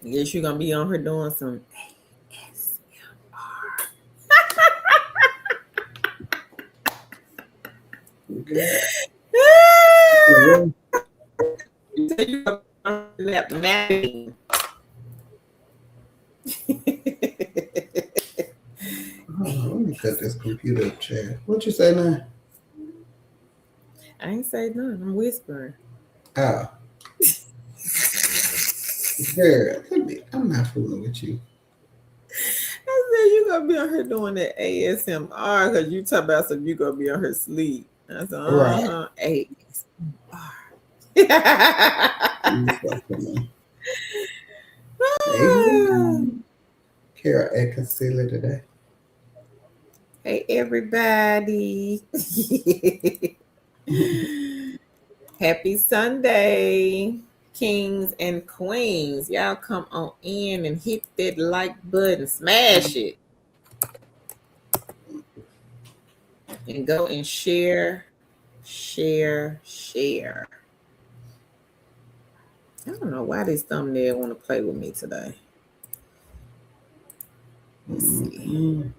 Guess you're gonna be on her doing some Okay. ASMR. You said you gonna be mapping. Hold on, let me cut this computer up, Chad. What you say now? I ain't say nothing. I'm whispering. Oh, girl, I'm not fooling with you. I said you gonna be on her doing that ASMR because you talk about some you gonna be on her sleep. I said, Right. ASMR. You fucking Hey, Carol acting silly today. Hey everybody. Happy Sunday, kings and queens. Y'all come on in and hit that like button, smash it, and go and share, share, share. I don't know why this thumbnail want to play with me today. Let's see.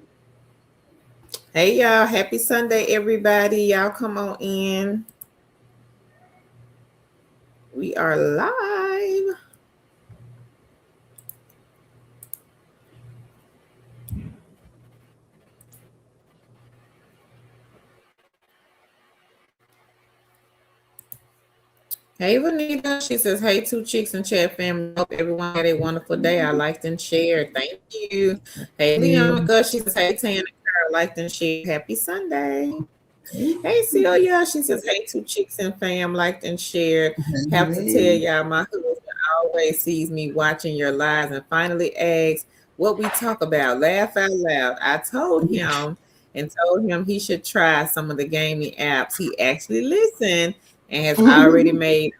Hey y'all, happy Sunday, everybody. Y'all come on in. We are live. Hey, Vanita. She says, hey, two chicks and chat family. Hope everyone had a wonderful day. I liked and shared. Thank you. Hey, Leonica. She says, hey, Tan and Carol. Liked and shared. Happy Sunday. Hey, Celia. She says, hey, two chicks and fam. Liked and shared. Have to tell y'all, my husband always sees me watching your lives and finally asks what we talk about. Laugh out loud. I told him he should try some of the gaming apps. He actually listened and has already made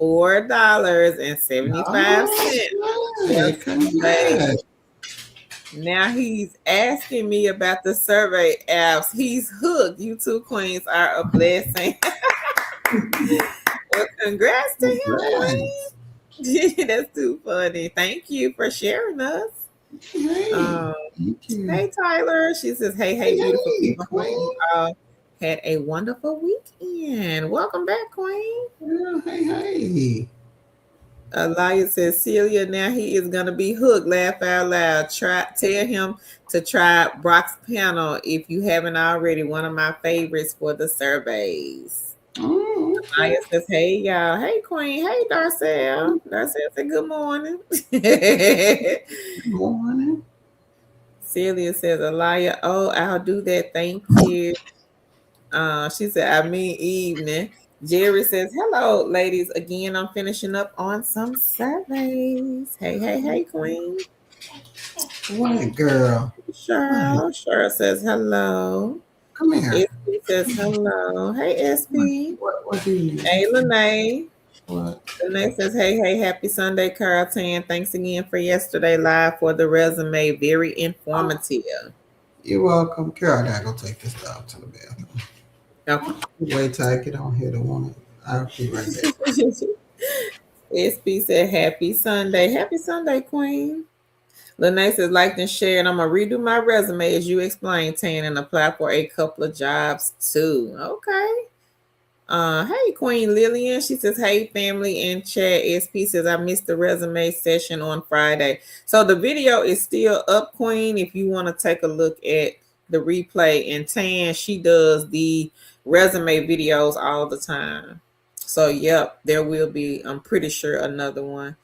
$4.75. Now he's asking me about the survey apps. He's hooked. You two queens are a blessing. Well, congrats to him, queen. That's too funny. Thank you for sharing us. Hey, Tyler. She says, hey, beautiful people. You all had a wonderful weekend. Welcome back, queen. Hey. Elias says, Celia, now he is going to be hooked. Laugh out loud. Tell him to try Brock's panel if you haven't already. One of my favorites for the surveys. Elias says, hey, y'all. Hey, queen. Hey, Darcel. Darcel said, good morning. Good morning. Celia says, Elia, oh, I'll do that. Thank you. She said, I mean evening. Jerry says, hello, ladies. Again, I'm finishing up on some surveys. Hey, queen. What, girl? Cheryl says, hello. Come here. SP says, hello. Hey, SP. What do you need? Hey, Lene. What? Lene says, hey, happy Sunday, Carl Tan. Thanks again for yesterday live for the resume. Very informative. You're welcome. Carol, I gotta go take this dog to the bathroom. Okay. Wait till I get on here to want it. I'll be right back. SP said, happy Sunday. Happy Sunday, Queen. Lene says, liked and shared. I'm going to redo my resume as you explained, Tan, and apply for a couple of jobs too. Okay. Hey, Queen Lillian. She says, hey, family in chat. SP says, I missed the resume session on Friday. So the video is still up, Queen, if you want to take a look at the replay. And Tan, she does the resume videos all the time. So, yep, there will be, I'm pretty sure, another one.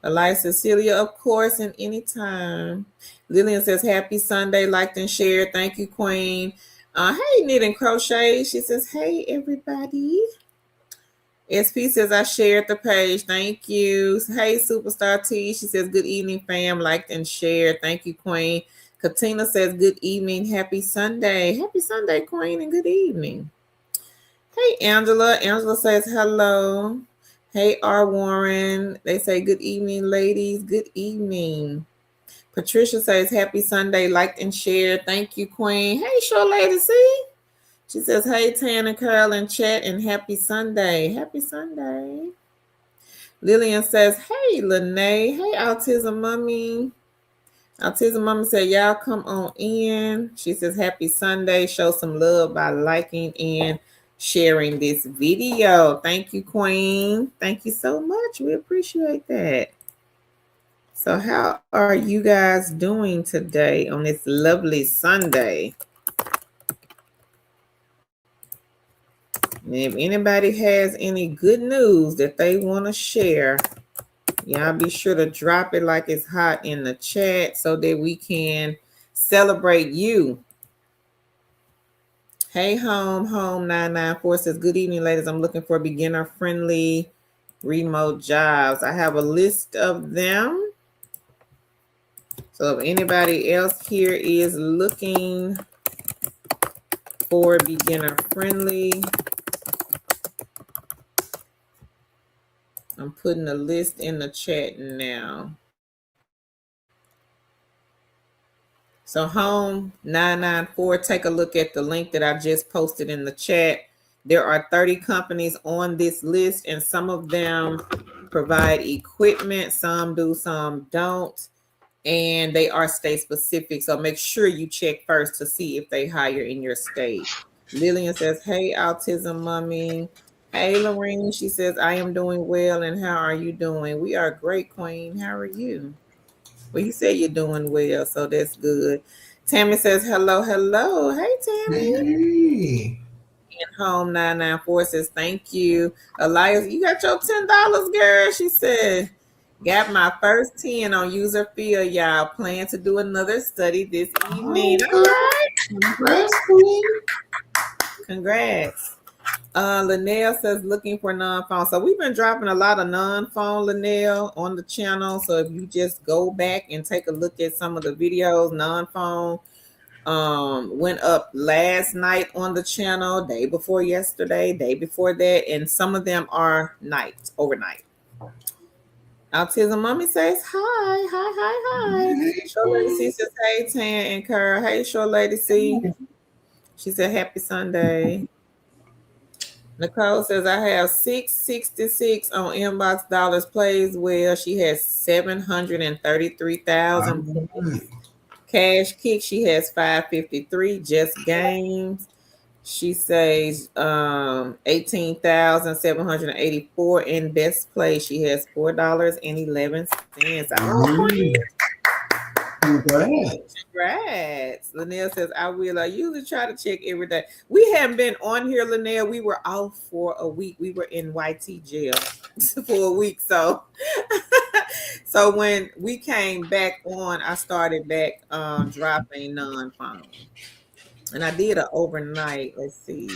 Elias Cecilia, of course, and anytime. Lillian says, happy Sunday, liked and shared. Thank you, Queen. Hey, Knit and Crochet. She says, hey, everybody. SP says, I shared the page. Thank you. Hey, Superstar T. She says, good evening, fam. Liked and shared. Thank you, Queen. Katina says, good evening. Happy Sunday. Happy Sunday, Queen, and good evening. Hey, Angela. Angela says, hello. Hey, R. Warren. They say, good evening, ladies. Good evening. Patricia says, happy Sunday, liked and shared. Thank you, Queen. Hey, Show Lady C. She says, hey, Tan and Carol in chat, and happy Sunday. Happy Sunday. Lillian says, hey, Lene. Hey, Autism Mommy. Autism Mommy said, y'all come on in. She says, happy Sunday. Show some love by liking and sharing this video. Thank you, Queen. Thank you so much. We appreciate that. So how are you guys doing today on this lovely Sunday? And if anybody has any good news that they want to share, y'all be sure to drop it like it's hot in the chat so that we can celebrate you. Hey, home 994 says, good evening, ladies. I'm looking for beginner-friendly remote jobs. I have a list of them. So if anybody else here is looking for beginner-friendly, I'm putting a list in the chat now. So home 994, take a look at the link that I just posted in the chat. There are 30 companies on this list, and some of them provide equipment. Some do, some don't. And they are state specific. So make sure you check first to see if they hire in your state. Lillian says, hey, Autism Mommy. Hey, Lorraine. She says, I am doing well. And how are you doing? We are great, Queen. How are you? Well, you say you're doing well, so that's good. Tammy says, hello, hello. Hey, Tammy. Hey. And home 994 says, thank you. Elias, you got your $10, girl. She said, got my first 10 on user field, y'all. Plan to do another study this evening. All right. Congrats, Queen. Congrats. Linnell says looking for non-phone. So we've been dropping a lot of non-phone, Linnell, on the channel. So if you just go back and take a look at some of the videos, non-phone went up last night on the channel, day before yesterday, day before that, and some of them are overnight. Autism Mommy says hi. Hey, Short Lady C says hey, Tan and Kerr. Hey, Short Lady C. She said happy Sunday. Nicole says I have 666 on inbox dollars plays well. She has 733,000 points. Cash Kick, she has 553. Just Games, she says 18,784. In Best Play, she has $4.11. Congrats. Linnell says, I will. I usually try to check every day. We haven't been on here, Linnell. We were off for a week. We were in YT jail for a week. So so when we came back on, I started back dropping non-phone. And I did an overnight. Let's see.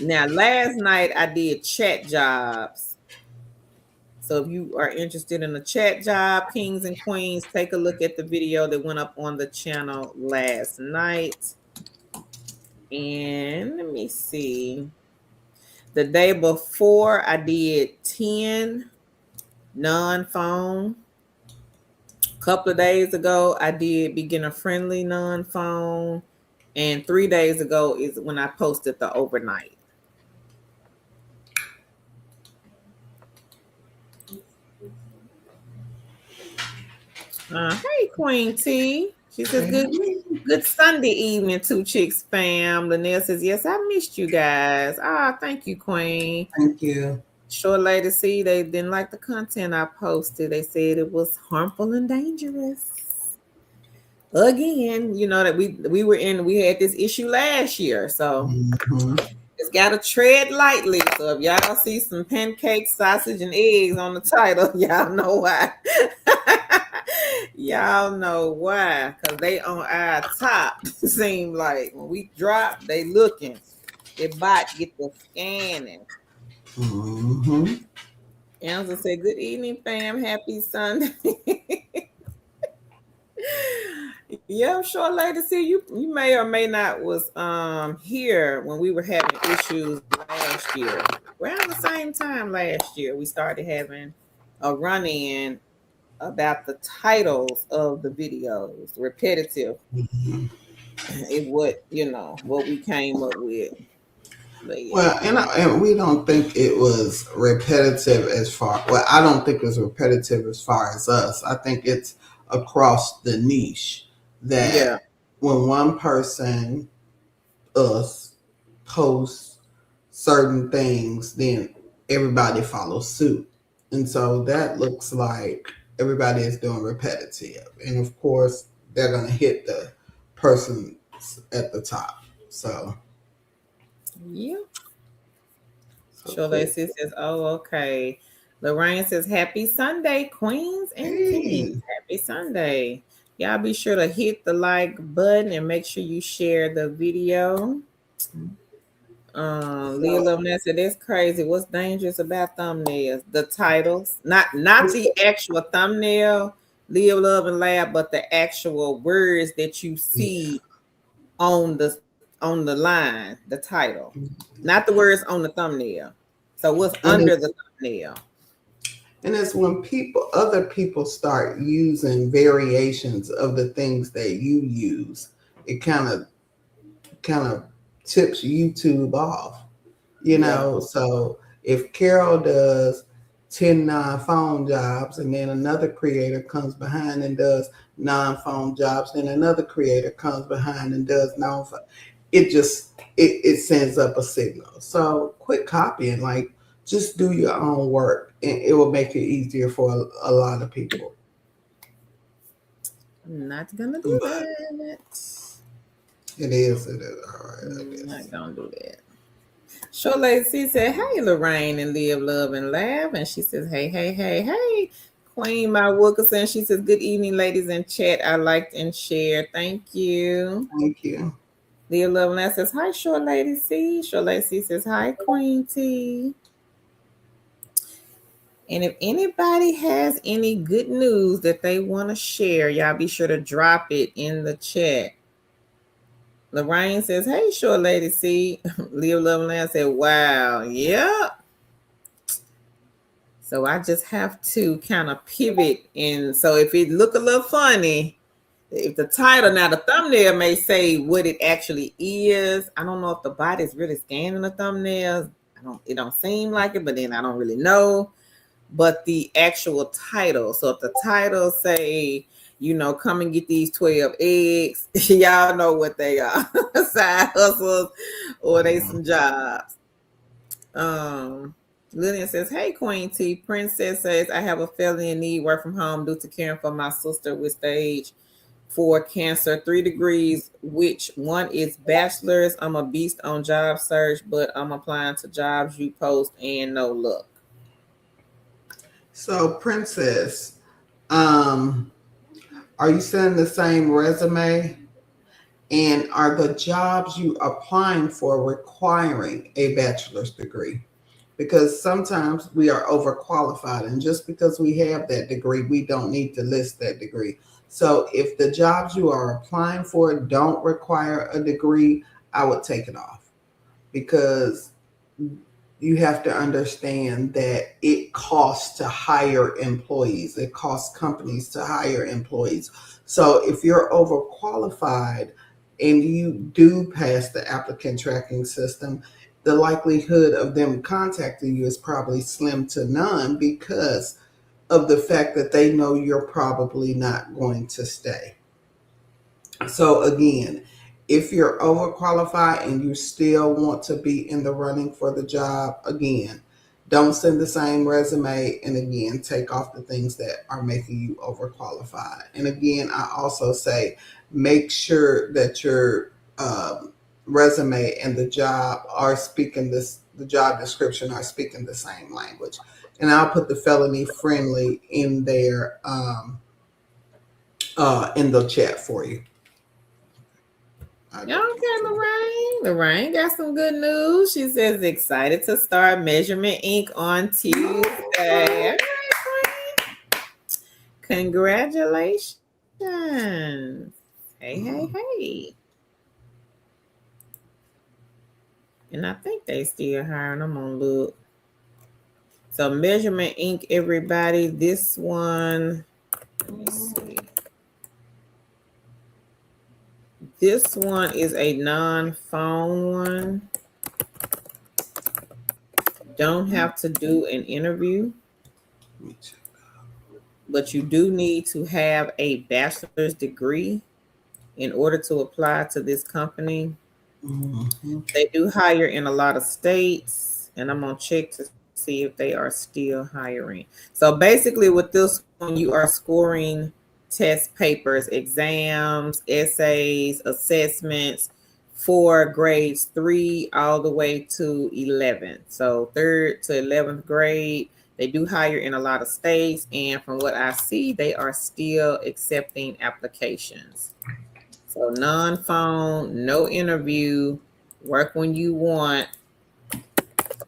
Now, last night I did chat jobs. So if you are interested in a chat job, Kings and Queens, take a look at the video that went up on the channel last night. And let me see. The day before, I did 10 non-phone. A couple of days ago, I did beginner-friendly non-phone. And 3 days ago is when I posted the overnight. Hey, Queen T. She says, good Sunday evening, Two Chicks fam. Linnell says, yes, I missed you guys. Thank you, Queen. Thank you. Short Lady C, they didn't like the content I posted. They said it was harmful and dangerous. Again, you know that we had this issue last year. So it's got to tread lightly. So if y'all see some pancakes, sausage, and eggs on the title, y'all know why. Y'all know why, because they on our top. Seem like when we drop, they looking. Their bot get the scanning. Elsa said, good evening, fam. Happy Sunday. Yeah, Short Lady. See, you may or may not was here when we were having issues last year. Around the same time last year, we started having a run-in about the titles of the videos, repetitive. It what we came up with. But yeah. Well, and we don't think it was repetitive as far. Well, I don't think it was repetitive as far as us. I think it's across the niche Yeah. that when one person, us, posts certain things, then everybody follows suit, and so that looks like everybody is doing repetitive, and of course they're gonna hit the person at the top. Yeah. So Sure, cool. Lacey says, oh, okay. Lorraine says, happy Sunday, queens and kings. Hey, Happy Sunday. Y'all be sure to hit the like button and make sure you share the video. Leah so Loveness said, that's crazy. What's dangerous about thumbnails? The titles. Not it's the actual thumbnail, Leah Love and Lab, but the actual words that you yeah, see on the line, the title. Not the words on the thumbnail. So what's and under the it's thumbnail? and it's when other people start using variations of the things that you use, it kind of tips YouTube off. Yeah. So if Carol does 10 non-phone jobs and then another creator comes behind and does non-phone jobs, then another creator comes behind and does non-phone, it sends up a signal. So quit copying, like just do your own work and it will make it easier for a lot of people. I'm not gonna do But that. it is all right, I I'm guess. not gonna do that. Sure Lacey said, hey Lorraine and Live, Love, and Laugh. And she says, hey, hey, hey, hey. Queen My Wilkerson. She says, good evening, ladies in chat. I liked and shared. Thank you. Thank you. Live, Love, and Laugh says, hi, Short Lady C. Short Lady C says, hi, Queen T. And if anybody has any good news that they want to share, y'all be sure to drop it in the chat. Lorraine says, hey, Short Lady C. Leo Loveland said, wow, yeah. So I just have to kind of pivot. And so if it look a little funny, if the title, now the thumbnail may say what it actually is. I don't know if the body's really scanning the thumbnails. It don't seem like it, but then I don't really know. But the actual title. So if the title say, come and get these 12 eggs, y'all know what they are. Side hustles or they Mhm. some jobs. Um Lillian says, hey Queen T. Princess says, I have a felony and need work from home due to caring for my sister with stage 4 cancer, 3 degrees, which one is bachelor's. I'm a beast on job search, but I'm applying to jobs you post and no luck. So, Princess, um, are you sending the same resume? And are the jobs you applying for requiring a bachelor's degree? Because sometimes we are overqualified, and just because we have that degree, we don't need to list that degree. So, if the jobs you are applying for don't require a degree, I would take it off because you have to understand that it costs to hire employees. It costs companies to hire employees. So if you're overqualified and you do pass the applicant tracking system, the likelihood of them contacting you is probably slim to none because of the fact that they know you're probably not going to stay. So again, if you're overqualified and you still want to be in the running for the job, again, don't send the same resume, and again, take off the things that are making you overqualified. And again, I also say make sure that your resume and the job description are speaking the same language. And I'll put the felony friendly in the chat for you. I Yeah, did okay, it. Lorraine. Lorraine got some good news. She says excited to start Measurement Inc. on Tuesday. All right, Queen. Congratulations. Hey, hey, Mhm. hey. And I think they still hiring. I'm gonna look. So Measurement Inc. Everybody, this one. Let me see. This one is a non-phone one. don't have to do an interview, Let me check. but you do need to have a bachelor's degree in order to apply to this company. Mhm. They do hire in a lot of states, and I'm gonna check to see if they are still hiring. So basically, with this one, you are scoring test papers, exams, essays, assessments for grades 3 all the way to 11. So third to 11th grade. They do hire in a lot of states, and from what I see, they are still accepting applications. So non-phone, no interview, work when you want,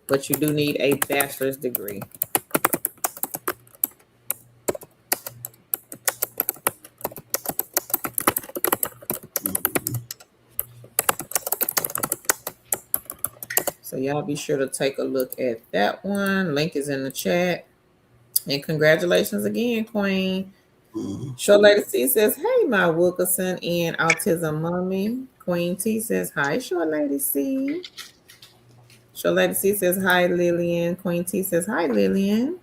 but you do need a bachelor's degree. So y'all be sure to take a look at that one. Link is in the chat. And congratulations again, Queen. Mhm. Show Lady C says, hey, my Wilkerson and Autism Mommy. Queen T says, hi, Show Lady C. Show Lady C says, hi, Lillian. Queen T says, hi, Lillian.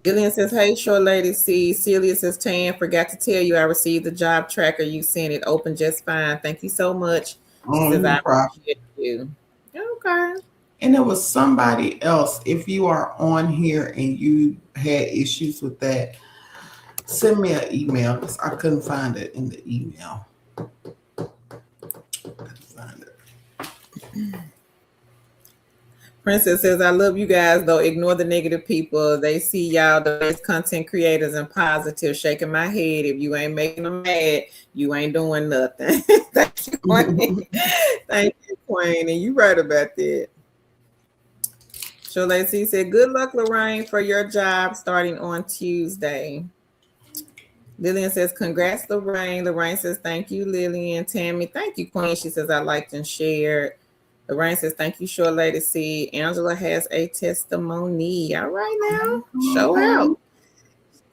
Lillian says, hey, Short Lady C. Celia says, Tan, forgot to tell you I received the job tracker you sent. It opened just fine. Thank you so much. She Oh, says, no I problem. appreciate you. Okay. And there was somebody else. If you are on here and you had issues with that, send me an email because I couldn't find it in the email. Couldn't find it. Princess says, I love you guys, though. Ignore the negative people. They see y'all the best content creators and positive. Shaking my head. If you ain't making them mad, you ain't doing nothing. Thank you, Queen. Thank you, Queen. And you right about that. So Lacey said, good luck, Lorraine, for your job starting on Tuesday. Lillian says, congrats, Lorraine. Lorraine says, thank you, Lillian. Tammy, thank you, Queen. She says, I liked and shared. Lorraine says, thank you, Short Lady C. Angela has a testimony. All right now, show Okay. out.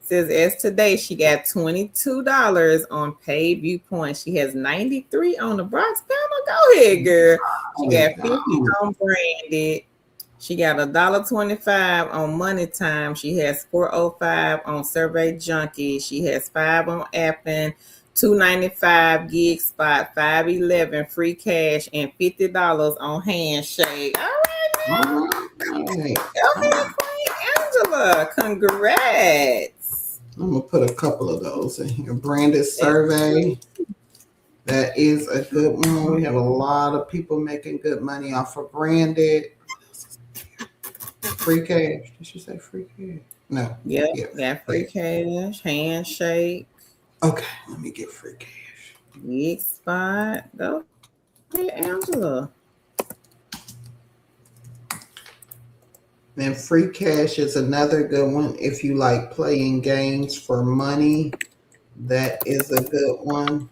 Says, as today, she got $22 on paid viewpoint. She has 93 on the Bronx panel. Go ahead, girl. She got 50 Oh, on branded. She got $1.25 on Money Time. She has 405 on Survey Junkie. She has 5 on Appen, 295 Gig Spot, 511 free cash, and $50 on Handshake. All right now. all right. Go ahead, Queen Angela. Congrats. I'm gonna put a couple of those in here. Branded That's survey. That is a good one. We have a lot of people making good money off of branded. Free cash. Did she say free cash? No. Yep, Yeah. got Free free cash. cash, Handshake, Okay. Let me get free cash. Gig Spot. Go ahead, Angela. Then free cash is another good one. If you like playing games for money, that is a good one.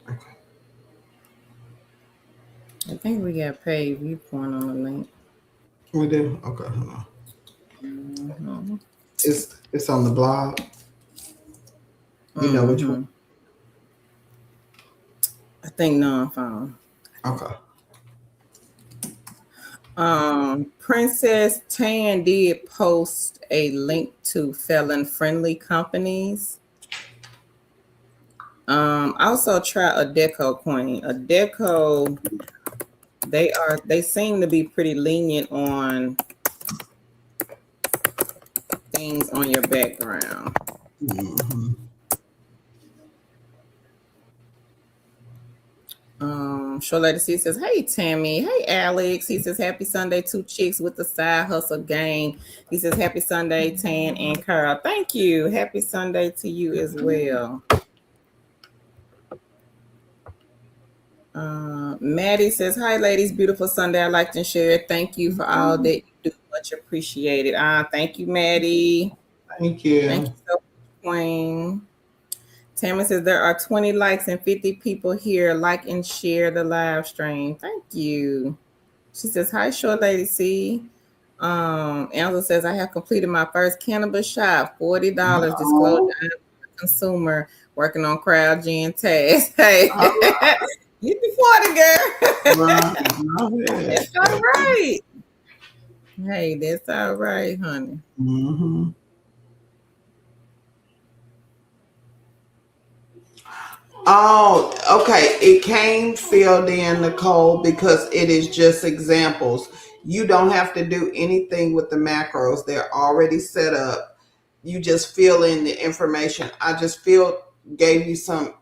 Okay. I think we got paid viewpoint on the link. We do? Okay, hold on. Mm-hmm. It's on the blog. You know which one? Mm-hmm. I think non-phone. Okay. Princess Tan did post a link to felon-friendly companies. Also try a Deco Queen. A Deco, they seem to be pretty lenient on things on your background. Mm-hmm. Short Lady C says, hey Tammy, hey Alex. He says, happy Sunday, two chicks with the side hustle gang. He says, happy Sunday, Tan and Carl. Thank you. Happy Sunday to you as well. Maddie says, hi ladies, beautiful Sunday. I like to share. Thank you for all that you do. Much appreciated. Thank you, Maddie. Thank Thank you. you so much, Queen. Tammy says there are 20 likes and 50 people here. Like and share the live stream. Thank you. She says, hi, Short Lady C. Angela says, I have completed my first cannabis shop, $40. Disclosure Oh, I'm a consumer working on crowd gen tasks. Hey. all right. Get the 40, Right. girl. Go ahead. That's all right. Hey, that's all right, honey. Mm-hmm. Oh, okay. It came filled in, Nicole, because it is just examples. You don't have to do anything with the macros. They're already set up. You just fill in the information. I just gave you some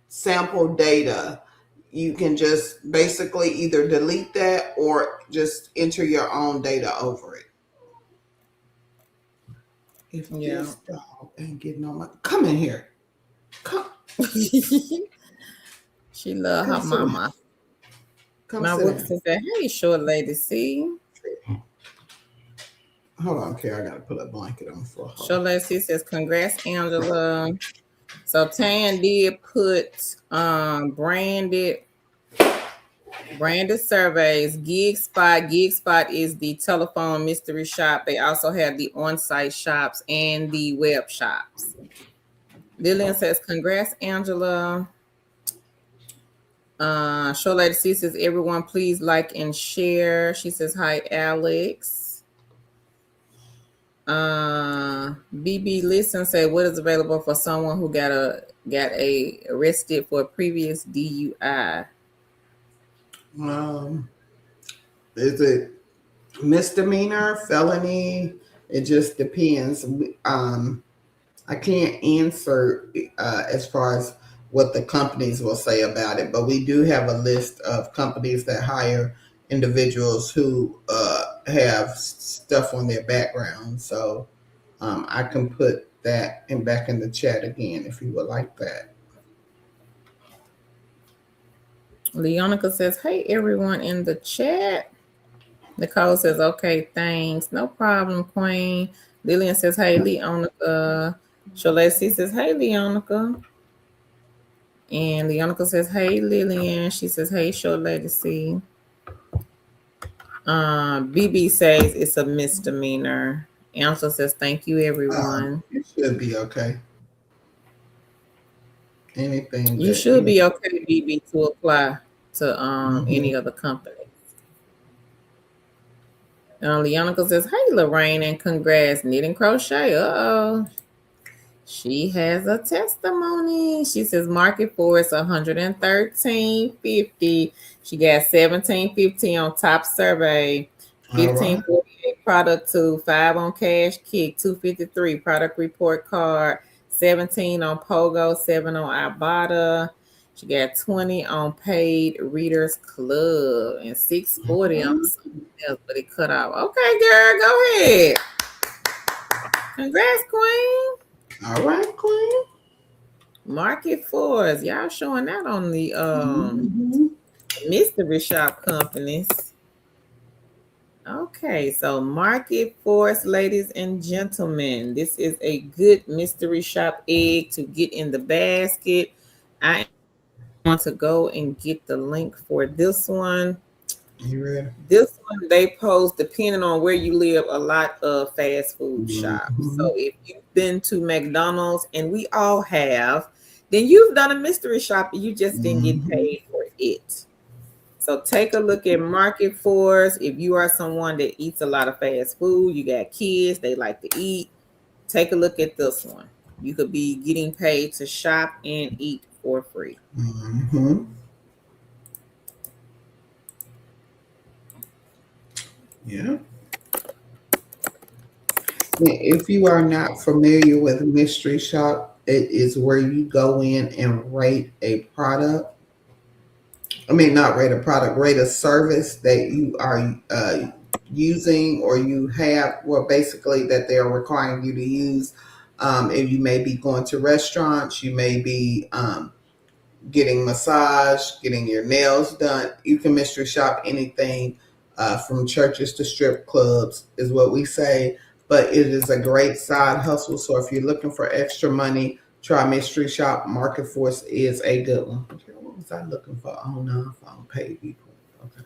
sample data. You can just basically either delete that or just enter your own data over it. If Yeah. this dog ain't getting on my, come in here. Come, She love come her sit down. mama. Come My sit Wookie down. says that, hey, short lady, see? Hold on, okay. I gotta put a blanket on for her. Short lady, see says, congrats, Angela. So Tan did put branded surveys. Gig Spot is the telephone mystery shop. They also have the on-site shops and the web shops. Lillian says, congrats, Angela. Show Lady C says, everyone please like and share. She says, hi, Alex. BB Listen said, what is available for someone who got arrested for a previous DUI? Is it misdemeanor, felony? It just depends. I can't answer as far as what the companies will say about it, but we do have a list of companies that hire individuals who have stuff on their background. So I can put that back in the chat again if you would like that. Leonica says, hey, everyone in the chat. Nicole says, okay, thanks. No problem, Queen. Lillian says, hey, Leonica. Shalesi says, hey, Leonica. And Leonica says, hey, Lillian. She says, hey, Show Lady C. BB says it's a misdemeanor. Angela says, thank you, everyone. It should be okay. Anything You that should you. be okay, BB, to apply to Mhm. any other company. Leonica says, hey, Lorraine, and congrats, knit and crochet. Uh-oh. She has a testimony. She says market force 113.50. She got 17.50 on top survey, All right. 15.48 product two, 5 on cash kick, 253 product report card, 17 on Pogo, 7 on Ibotta. She got 20 on paid readers club and 640 on Mhm. something else, but it cut off. Okay, girl, go ahead. Congrats, Queen. All right, Queen. Market Force. Y'all showing that on the Mhm. mystery shop companies. Okay, so Market Force, ladies and gentlemen, this is a good mystery shop egg to get in the basket. I want to go and get the link for this one. You ready? This one they post, depending on where you live, a lot of fast food shops. Mhm. So if you've been to McDonald's, and we all have, then you've done a mystery shop and you just didn't get Mhm. paid for it. So take a look at Market Force. If you are someone that eats a lot of fast food, you got kids, they like to eat, take a look at this one. You could be getting paid to shop and eat for free. Mhm. Yeah. If you are not familiar with mystery shop, it is where you go in and rate a product. I mean, not rate a product, rate a service that you are using or you have, well, basically that they are requiring you to use. If you may be going to restaurants, you may be getting massage, getting your nails done. You can mystery shop anything from churches to strip clubs, is what we say. But it is a great side hustle. So if you're looking for extra money, try mystery shop. Market Force is a good one. Okay, what was I looking for? Oh no, I found pay people. Okay.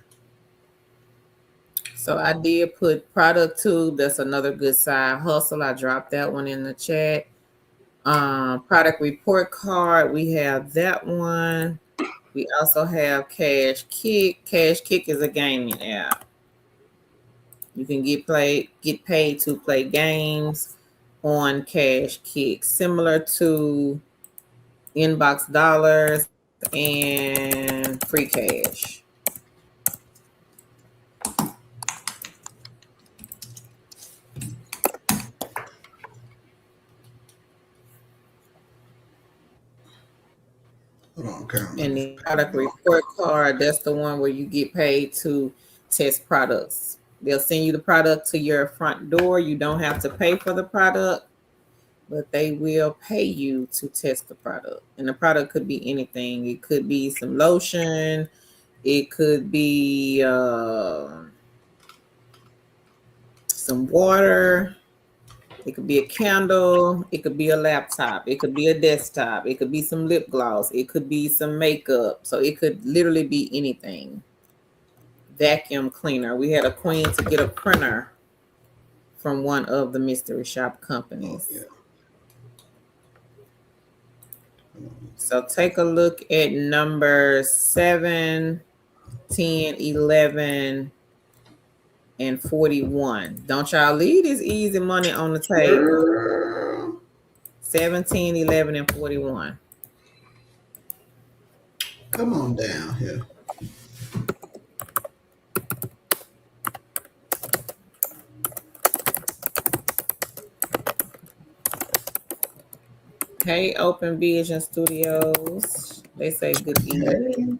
So I did put product tube. That's another good side hustle. I dropped that one in the chat. Product report card. We have that one. We also have Cash Kick. Cash Kick is a gaming app. You can get paid to play games on Cash Kick, similar to Inbox Dollars and Free Cash. Hold on, okay, I'm And looking the for product report card, that's the one where you get paid to test products. They'll send you the product to your front door. You don't have to pay for the product, but they will pay you to test the product. And the product could be anything. It could be some lotion. It could be some water. It could be a candle. It could be a laptop. It could be a desktop. It could be some lip gloss. It could be some makeup. So it could literally be anything. Vacuum cleaner. We had a queen to get a printer from one of the mystery shop Oh companies. yeah. So take a look at number 7, 10, 11, and 41. Don't y'all leave this easy money on the table. Girl, 17, 11, and 41. come on down here. Hey, Open Vision Studios. They say good Hey, evening.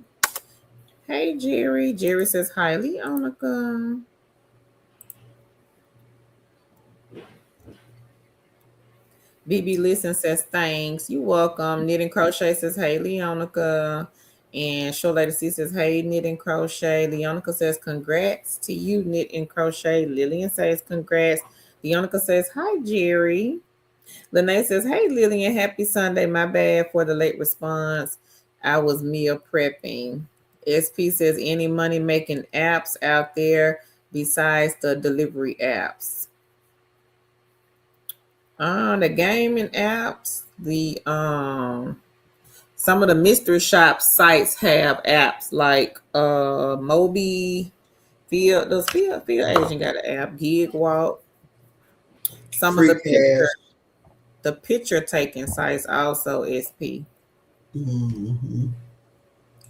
Hey, Jerry. Jerry says hi, Leonica. BB Listen says thanks. You welcome. Knit and Crochet says hey, Leonica. And Show Lady C says hey, Knit and Crochet. Leonica says congrats to you, Knit and Crochet. Lillian says congrats. Leonica says hi, Jerry. Lene says, hey, Lillian, happy Sunday. My bad for the late response. I was meal prepping. SP says, any money making apps out there besides the delivery apps? The gaming apps, the some of the mystery shop sites have apps like Moby Field. Does Field Agent got an app? Gig Walk. Some of free cash. the picture taking sites also SP. Mm-hmm.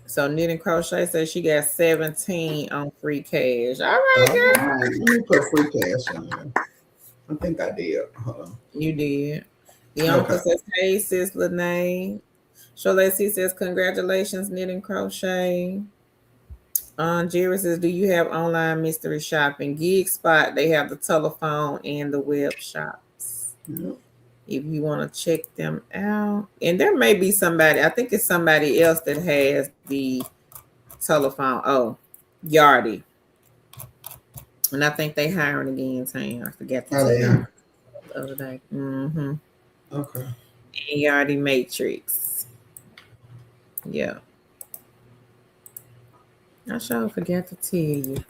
So Knit and Crochet says she got 17 on free cash. All right, All girl. right, let me put free cash on there. I think I did. Hold on. You did. Okay. Leonica says, hey, sis Lene. Shola C says, congratulations, Knit and Crochet. Jerry says, do you have online mystery shopping? Gig Spot, they have the telephone and the web shops. Yep. If you want to check them out. And there may be somebody, I think it's somebody else that has the telephone. Oh, Yardy. And I think they hiring again, Tam. I forgot to Oh, tell they you are. the other day. Mm-hmm. Okay. And Yardy Matrix. Yeah. I sure forgot to tell you.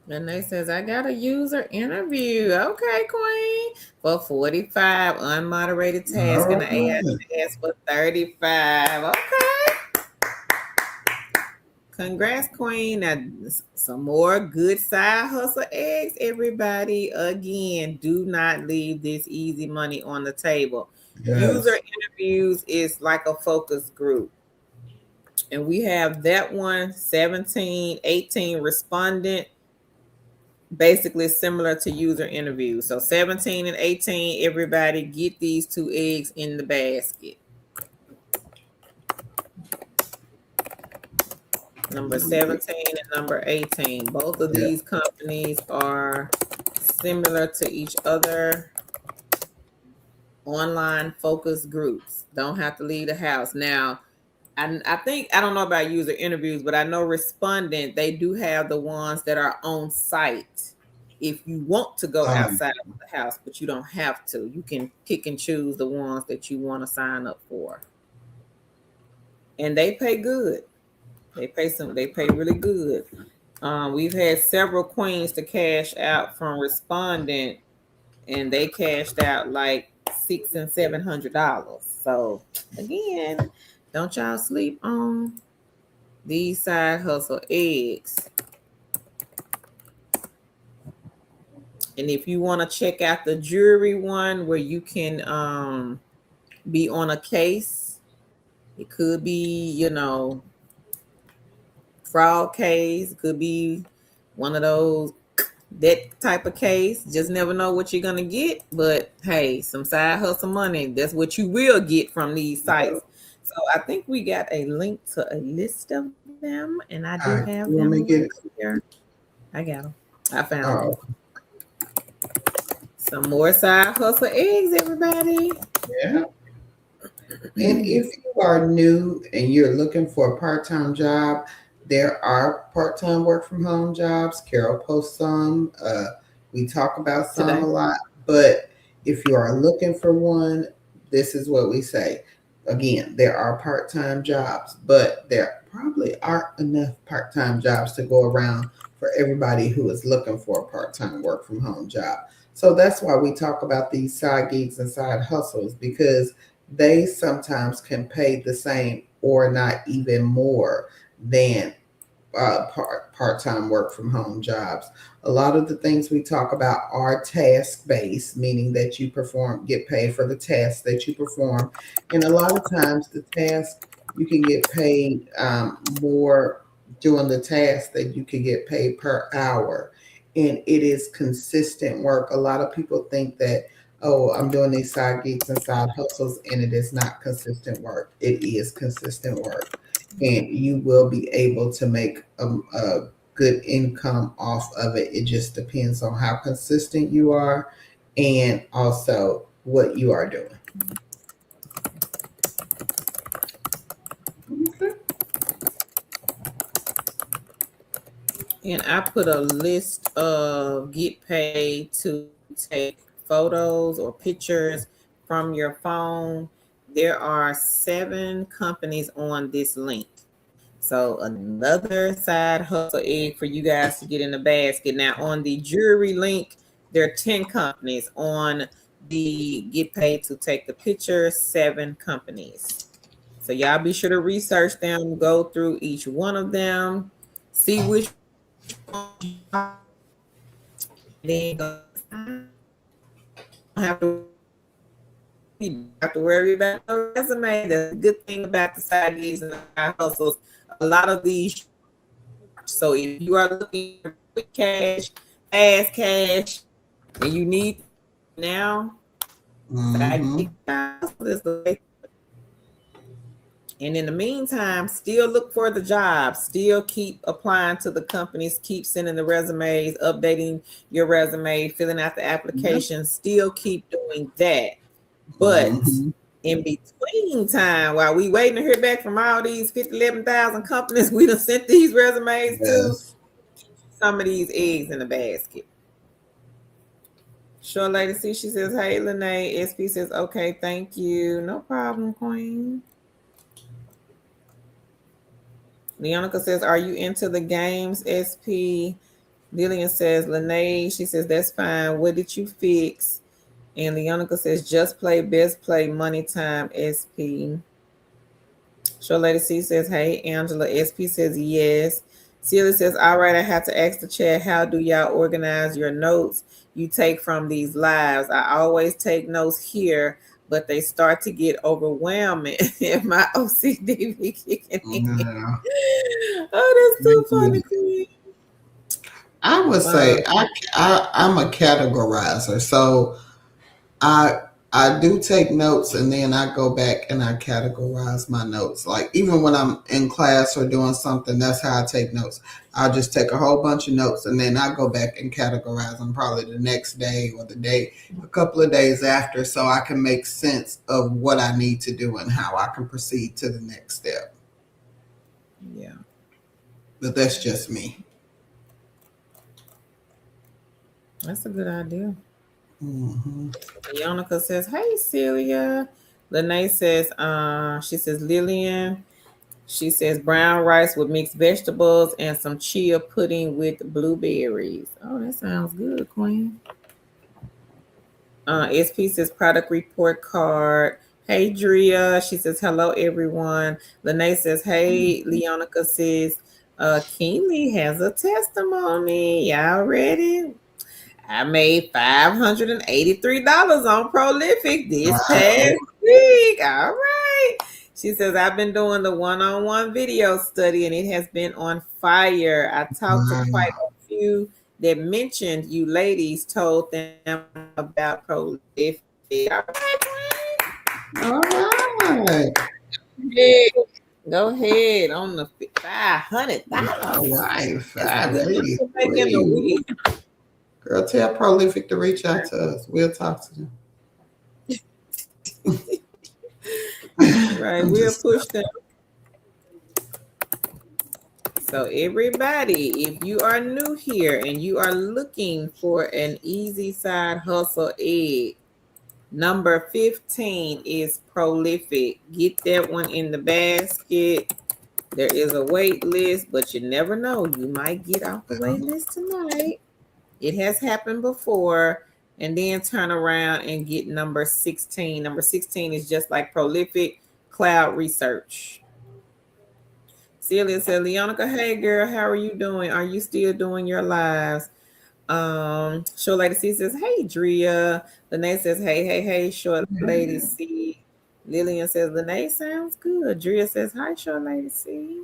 And they says, I got a user interview. Okay, Queen. For 45 unmoderated tasks. And All the AI right. asked for 35. Okay. Congrats, Queen. Now, some more good side hustle eggs, everybody. Again, do not leave this easy money on the table. User Yes. interviews is like a focus group. And we have that one, 17, 18 respondent, basically similar to user interviews. So 17 and 18, everybody get these 2 eggs in the basket. Number 17 and number 18. Both of Yeah. these companies are similar to each other. Online focus groups. Don't have to leave the house. Now, I think, I don't know about user interviews, but I know respondent, they do have the ones that are on site. If you want to go Um, outside of the house, but you don't have to. You can pick and choose the ones that you want to sign up for. And they pay good. They pay really good. We've had several queens to cash out from respondent, and they cashed out like $600 and $700. So again, don't y'all sleep on these side hustle eggs. And if you want to check out the jury one where you can be on a case, it could be, fraud case, it could be one of those that type of case. Just never know what you're gonna get. But hey, some side hustle money, that's what you will get from these sites. So I think we got a link to a list of them, and I do All right, have you them want me to right get it? here. I got them. I found them. Oh, Some more side hustle eggs, everybody. yeah. And if you are new and you're looking for a part-time job, there are part-time work from home jobs. Carol posts some. We talk about some a Today. lot. But if you are looking for one, this is what we say. Again, there are part-time jobs, but there probably aren't enough part-time jobs to go around for everybody who is looking for a part-time work from home job. So that's why we talk about these side gigs and side hustles, because they sometimes can pay the same or not even more than part time work from home jobs. A lot of the things we talk about are task based, meaning that you get paid for the tasks that you perform, and a lot of times the task you can get paid more doing the task than you can get paid per hour, and it is consistent work. A lot of people think that, oh, I'm doing these side gigs and side hustles, and it is not consistent work. It is consistent work, and you will be able to make a good income off of it. It just depends on how consistent you are and also what you are doing. Okay. And I put a list of get paid to take photos or pictures from your phone. There are 7 companies on this link. So another side hustle egg for you guys to get in the basket. Now on the jewelry link, there are 10 companies. On the get paid to take the picture, 7 companies. So y'all be sure to research them, go through each one of them, see which one and then go have to you don't have to worry about no resume. That's a good thing about the side gigs and the side hustles. A lot of these charge. So if you are looking for quick cash, fast cash, and you need now, side Mm-hmm. gig hustle is the way. And in the meantime, still look for the jobs. Still keep applying to the companies. Keep sending the resumes, updating your resume, filling out the Yep. application. Still keep doing that. But Mm-hmm. in between time, while we waiting to hear back from all these 50, 11,000 companies we done sent these resumes to, Yes. some of these eggs in the basket. Sure Lady C, she says, hey, Lene. SP says, okay, thank you. No problem, Queen. Leonica says, are you into the games, SP? Lillian says, Lene, she says, that's fine. What did you fix? And Leonica says, just play, best play, money time, SP. Show Lady C says, hey, Angela. SP says, yes. Celia says, all right, I have to ask the chat, how do y'all organize your notes you take from these lives? I always take notes here, but they start to get overwhelming if my OCD be kicking in. Yeah. Oh, that's Me too too. funny, Queen. I would say Um, I'm a categorizer. So I I do take notes and then I go back and I categorize my notes. Like even when I'm in class or doing something, that's how I take notes. I'll just take a whole bunch of notes and then I go back and categorize them probably the next day or a couple of days after, so I can make sense of what I need to do and how I can proceed to the next step. yeah, But that's just me. that's a good idea. Hmm. Yonica says, hey, Celia. Lene says, she says, Lillian, She says brown rice with mixed vegetables and some chia pudding with blueberries. Oh, that sounds good, Queen. SP says product report card. Hey, Drea. She says hello, everyone. Lene says, hey, Leonica says, Keenly has a testimony. Y'all ready? I made $583 on Prolific this Wow. past week. All right. She says, I've been doing the one-on-one video study and it has been on fire. I talked to quite Wow. a few that mentioned you ladies told them about Prolific. All right, All right. Queen. Go ahead on the $500. All right. That's a good money to make in a 583. week. Girl, tell Prolific to reach out to us. We'll talk to them. Right. I'm We'll just push them. So, everybody, if you are new here and you are looking for an easy side hustle egg, number 15 is Prolific. Get that one in the basket. There is a wait list, but you never know. You might get off the wait list tonight. It has happened before. And then turn around and get number 16. Number 16 is just like Prolific Cloud Research. Celia said, Leonica, hey girl, how are you doing? Are you still doing your lives? Short Lady C says, hey Drea. Lene says, hey, Short Lady C. Lillian says, Lene sounds good. Drea says, hi, Short Lady C.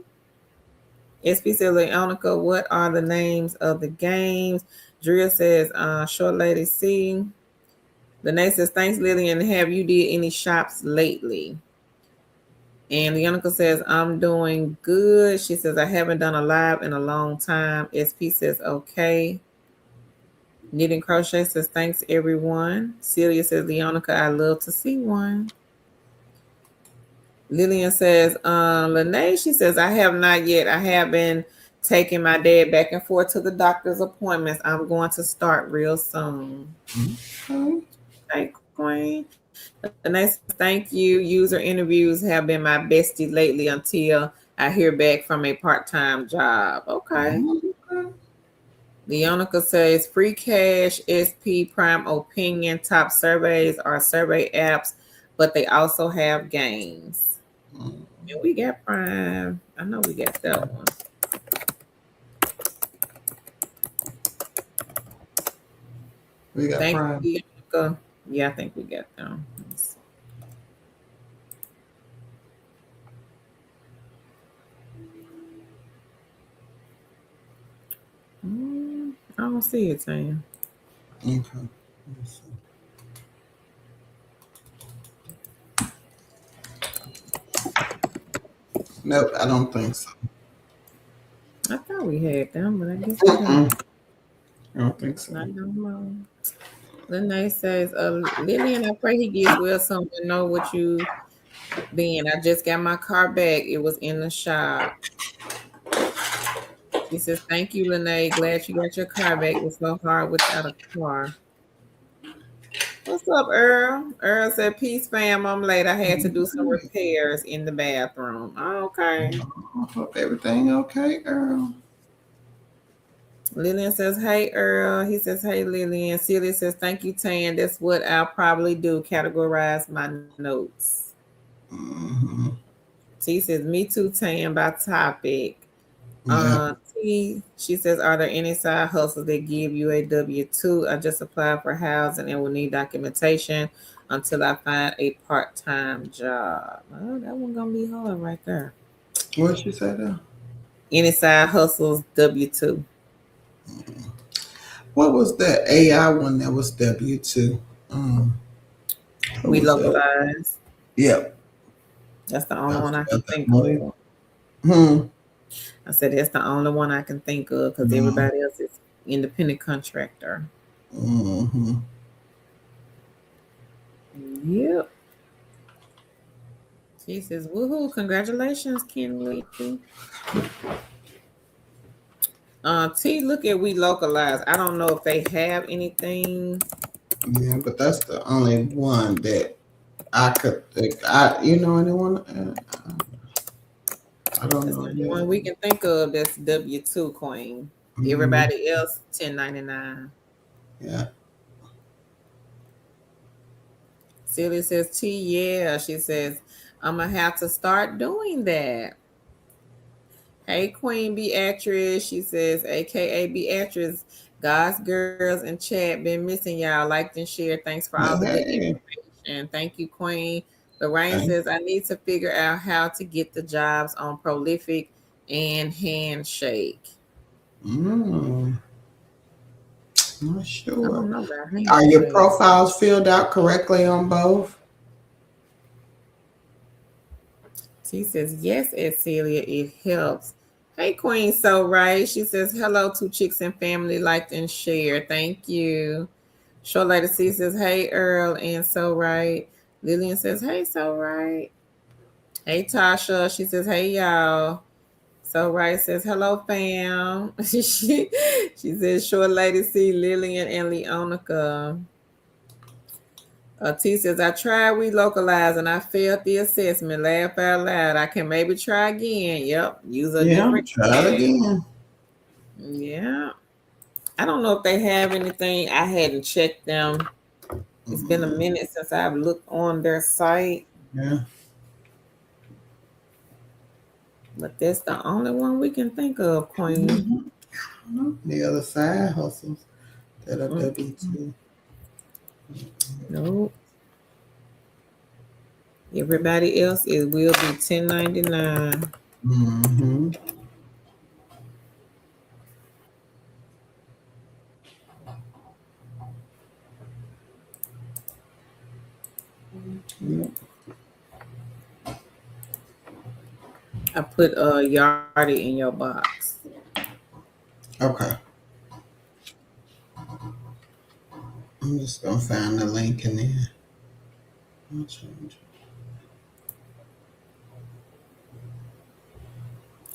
SP says, Leonica, what are the names of the games? Drea says, Short Lady C. Lene says, thanks, Lillian. Have you did any shops lately? And Leonica says, I'm doing good. She says, I haven't done a live in a long time. SP says, okay. Knitting Crochet says, thanks, everyone. Celia says, Leonica, I love to see one. Lillian says, Lene, she says, I have not yet. I have been taking my dad back and forth to the doctor's appointments. I'm going to start real soon. okay. Hey, Queen. Lene says, thank you. User interviews have been my bestie lately until I hear back from a part-time job. Okay. Leonica says free cash, SP, Prime Opinion, top surveys are survey apps, but they also have games. And we got Prime. I know we got that one. We got Thank Prime. you, Leonica. Yeah, I think we got them. I don't see it, Tanya. Okay. Nope, I don't think so. I thought we had them, but I guess we don't. I don't think so. I don't know. Lene says, Lillian, I pray he gets well soon. To know what you been. I just got my car back. It was in the shop. She says, thank you, Lene. Glad you got your car back. It's so hard without a car. What's up, Earl? Earl said, peace, fam. I'm late. I had to do some repairs in the bathroom. Okay. I hope everything okay, girl. Lillian says, hey, Earl. He says, hey, Lillian. Celia says, thank you, Tan. That's what I'll probably do. Categorize my notes. Mm-hmm. T says, me too, Tan, by topic. Yeah. T, she says, are there any side hustles that give you a W-2? I just applied for housing and will need documentation until I find a part-time job. Oh, that one gonna be hard right there. What she say there? Any side hustles W-2? What was that AI one that was W2? What We was that? localize. Yep. That's the only That's one I the can other think one. of. Hmm. I said that's the only one I can think of because Mm-hmm. everybody else is independent contractor. Mm-hmm. Yep. She says, woohoo, congratulations, Kenley. T, look at We Localize. I don't know if they have anything. Yeah, but that's the only one that I could think. I, you know, anyone? I don't That's know. the only Yeah. one we can think of that's W-2 Queen. Mm, Everybody else 1099. yeah. Celia says T, yeah. She says, I'm gonna have to start doing that. Hey Queen Beatrice. She says, AKA Beatrice, God's girls in chat been missing y'all. Liked and shared. Thanks for all the good Hey. information. Thank you, Queen. Lorraine Thank. says, I need to figure out how to get the jobs on Prolific and Handshake. Mm, not I sure. don't know about Are your Handshake. profiles filled out correctly on both? She says, yes, Ed Celia, it helps. Hey, Queen So Right. She says, hello to Chicks and Family, liked and share. Thank you. Short Lady C says, hey, Earl and So Right. Lillian says, hey, So Right. Hey, Tasha. She says, hey, y'all. So Right says, hello, fam. She says, Short Lady C, Lillian, and Leonica. T says, I tried relocalize and I failed the assessment. Laugh out loud. I can maybe try again. Yep. Use a Yeah, different try it tag. again. Yeah. I don't know if they have anything. I hadn't checked them. It's been a Mm, minute since I've looked on their site, yeah. but that's the only one we can think of, Queen. Mhm. The other side hustles that are Mm, W two. nope. Everybody else is will be 1099. Mm-hmm. Yeah. I put Yardy in your box. Okay. I'm just gonna find the link in there. I'll change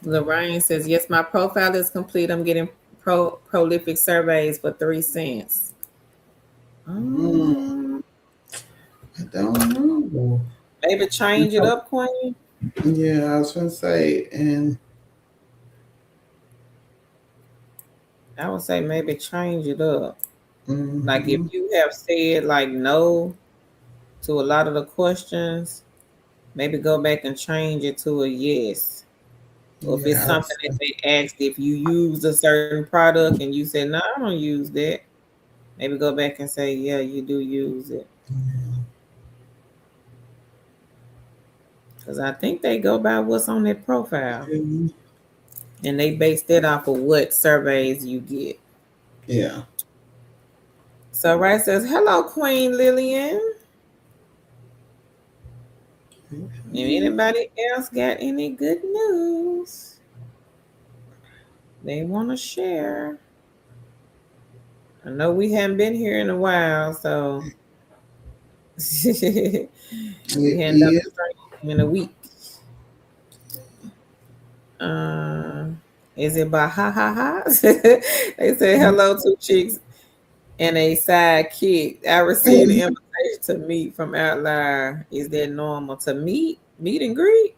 Lorraine says, yes, my profile is complete. I'm getting prolific surveys for 3 cents. it. Mm, Um, I don't know. maybe change it up, Queen. Yeah, I was gonna say, and I would say maybe change it up. Like if mm-hmm. you have said like no to a lot of the questions, maybe go back and change it to a yes. Or if it's Yeah, something that they asked, if you use a certain product and you said, no, I don't use that, maybe go back and say, yeah, you do use it. Because I think they go by what's on their profile and they base that off of what surveys you get. yeah. So Right says, hello, Queen Lillian. If anybody else got any good news they want to share? I know we haven't been here in a while, so we It hadn't done is. a stream in a week. Uh, is it by ha ha ha? They say hello to chicks and a sidekick. I received an invitation to meet from Outlier. Is that normal to meet and greet?